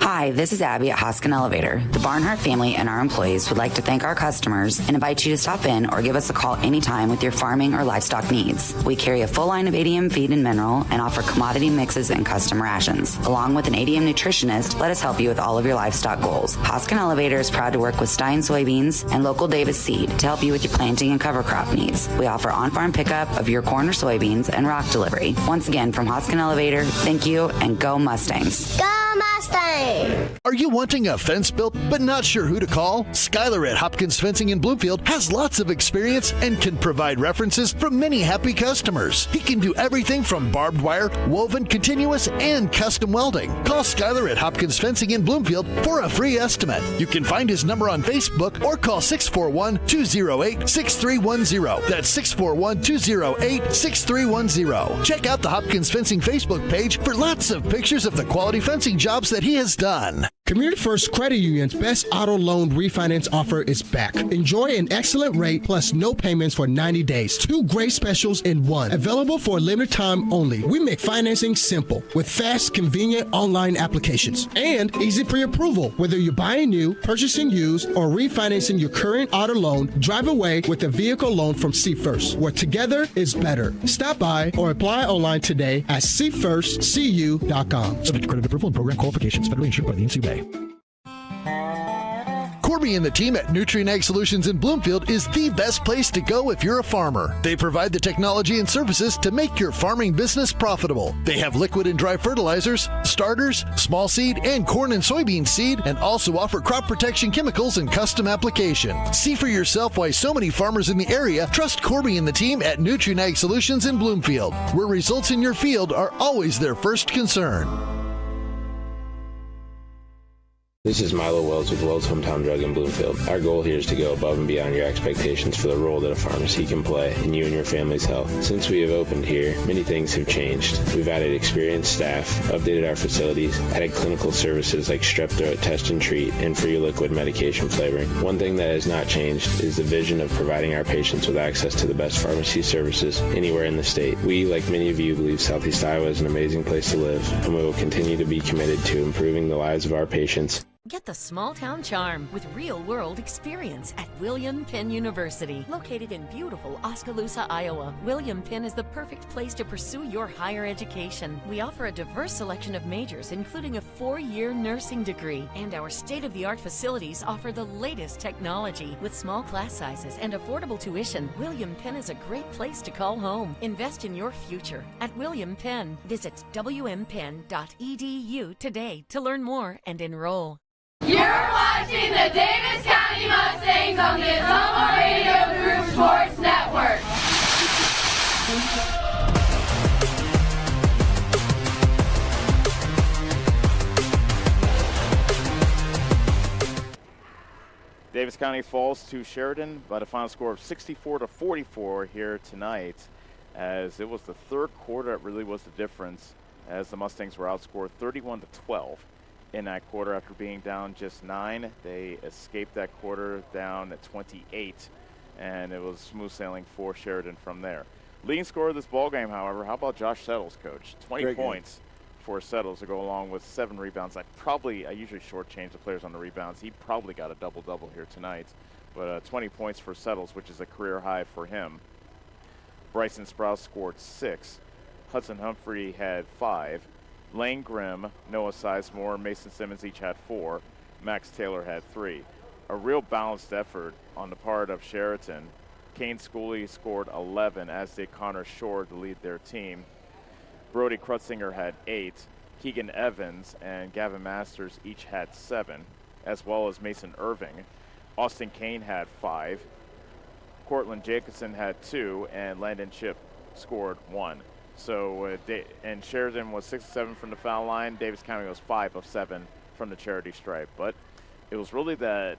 Hi, this is Abby at Hoskin Elevator. The Barnhart family and our employees would like to thank our customers and invite you to stop in or give us a call anytime with your farming or livestock needs. We carry a full line of ADM feed and mineral and offer commodity mixes and custom rations. Along with an ADM nutritionist, let us help you with all of your livestock goals. Hoskin Elevator is proud to work with Stein Soybeans and local Davis Seed to help you with your planting and cover crop needs. We offer on-farm pickup of your corn or soybeans and rock delivery. Once again, from Hoskin Elevator, thank you and go Mustangs. Go Mustang! Are you wanting a fence built but not sure who to call? Skylar at Hopkins Fencing in Bloomfield has lots of experience and can provide references from many happy customers. He can do everything from barbed wire, woven, continuous, and custom welding. Call Skylar at Hopkins Fencing in Bloomfield for a free estimate. You can find his number on Facebook or call 641-208-6310. That's 641-208-6310. Check out the Hopkins Fencing Facebook page for lots of pictures of the quality fencing jobs that he has done. Community First Credit Union's best auto loan refinance offer is back. Enjoy an excellent rate plus no payments for 90 days. 2 great specials in one. Available for a limited time only. We make financing simple with fast, convenient online applications and easy pre-approval. Whether you're buying new, purchasing used, or refinancing your current auto loan, drive away with a vehicle loan from See First, where together is better. Stop by or apply online today at seefirstcu.com. Subject to credit approval and program qualifications. Federally insured by the NCUA. Corby and the team at Nutrient Ag Solutions in Bloomfield is the best place to go if you're a farmer. They provide the technology and services to make your farming business profitable. They have liquid and dry fertilizers, starters, small seed, and corn and soybean seed, and also offer crop protection chemicals and custom application. See for yourself why so many farmers in the area trust Corby and the team at Nutrient Ag Solutions in Bloomfield, where results in your field are always their first concern. This is Milo Wells with Wells Hometown Drug in Bloomfield. Our goal here is to go above and beyond your expectations for the role that a pharmacy can play in you and your family's health. Since we have opened here, many things have changed. We've added experienced staff, updated our facilities, added clinical services like strep throat test and treat, and free liquid medication flavoring. One thing that has not changed is the vision of providing our patients with access to the best pharmacy services anywhere in the state. We, like many of you, believe Southeast Iowa is an amazing place to live, and we will continue to be committed to improving the lives of our patients. Get the small town charm with real-world experience at William Penn University. Located in beautiful Oskaloosa, Iowa, William Penn is the perfect place to pursue your higher education. We offer a diverse selection of majors, including a 4-year nursing degree, and our state-of-the-art facilities offer the latest technology. With small class sizes and affordable tuition, William Penn is a great place to call home. Invest in your future at William Penn. Visit wmpenn.edu today to learn more and enroll. You're watching the Davis County Mustangs on the Atoma Radio Group Sports Network. Davis County falls to Chariton by the final score of 64-44 here tonight, as it was the third quarter that really was the difference, as the Mustangs were outscored 31-12. In that quarter, after being down just 9, they escaped that quarter down at 28, and it was smooth sailing for Sheridan from there. Leading scorer of this ball game, however, how about Josh Settles, Coach? 20 Great points game for Settles to go along with 7 rebounds. I usually shortchange the players on the rebounds. He probably got a double-double here tonight, but 20 points for Settles, which is a career high for him. Bryson Sprouse scored 6. Hudson Humphrey had 5. Lane Grimm, Noah Sizemore, and Mason Simmons each had 4. Max Taylor had 3. A real balanced effort on the part of Chariton. Kane Schooley scored 11, as did Connor Shore to lead their team. Brody Krutzinger had 8. Keegan Evans and Gavin Masters each had 7, as well as Mason Irving. Austin Kane had 5. Cortland Jacobson had 2, and Landon Chip scored 1. So, and Sheridan was 6 of 7 from the foul line. Davis County was 5 of 7 from the charity stripe. But it was really that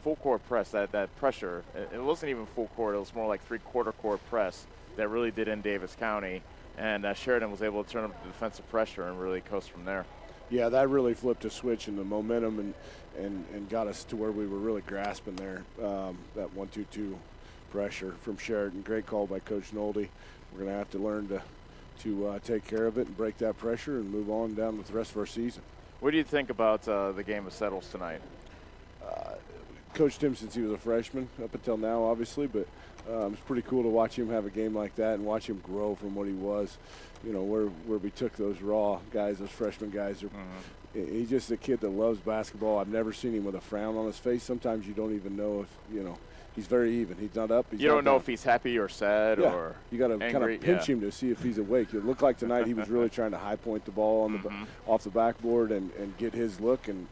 full court press, that pressure. It wasn't even full court. It was more like three-quarter court press that really did in Davis County. And Sheridan was able to turn up the defensive pressure and really coast from there. Yeah, that really flipped a switch in the momentum and got us to where we were really grasping there. That 1-2-2 pressure from Sheridan. Great call by Coach Nolde. We're going to have to learn to take care of it and break that pressure and move on down with the rest of our season. What do you think about the game of Settles tonight? Coached him since he was a freshman up until now, obviously, but it's pretty cool to watch him have a game like that and watch him grow from what he was. You know, where we took those raw guys, those freshman guys. He's just a kid that loves basketball. I've never seen him with a frown on his face. Sometimes you don't even know if, you know, he's very even. He's not up. You don't know if he's happy or sad or you got to kind of pinch him to see if he's awake. It looked like tonight he was really trying to high point the ball on off the backboard and get his look and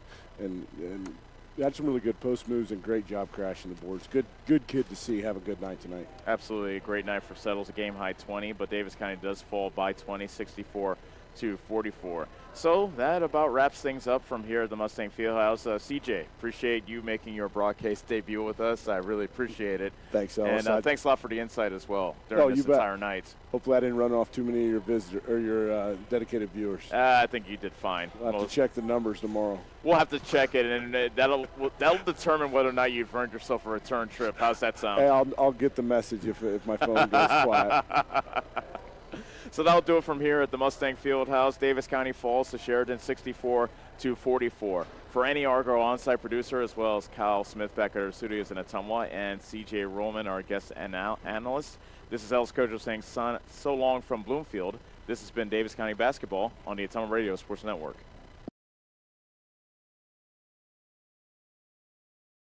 had some really good post moves and great job crashing the boards. Good kid to see. Have a good night tonight. Absolutely a great night for Settles. A game high 20, but Davis County does fall by 20, 64-44. So that about wraps things up from here at the Mustang Fieldhouse. CJ, appreciate you making your broadcast debut with us. I really appreciate it. Thanks, Ellis. And thanks a lot for the insight as well during this entire night. Hopefully I didn't run off too many of your visitors or your dedicated viewers. I think you did fine. We'll have to check the numbers tomorrow. We'll have to check it, and that'll determine whether or not you've earned yourself a return trip. How's that sound? Hey, I'll get the message if my phone goes quiet. So that'll do it from here at the Mustang Fieldhouse. Davis County falls to Sheridan 64-44. For any Argo on-site producer, as well as Kyle Smith back at our studios in Ottumwa, and CJ Rollman, our guest analyst, this is Ellis Kojo saying so long from Bloomfield. This has been Davis County Basketball on the Ottumwa Radio Sports Network.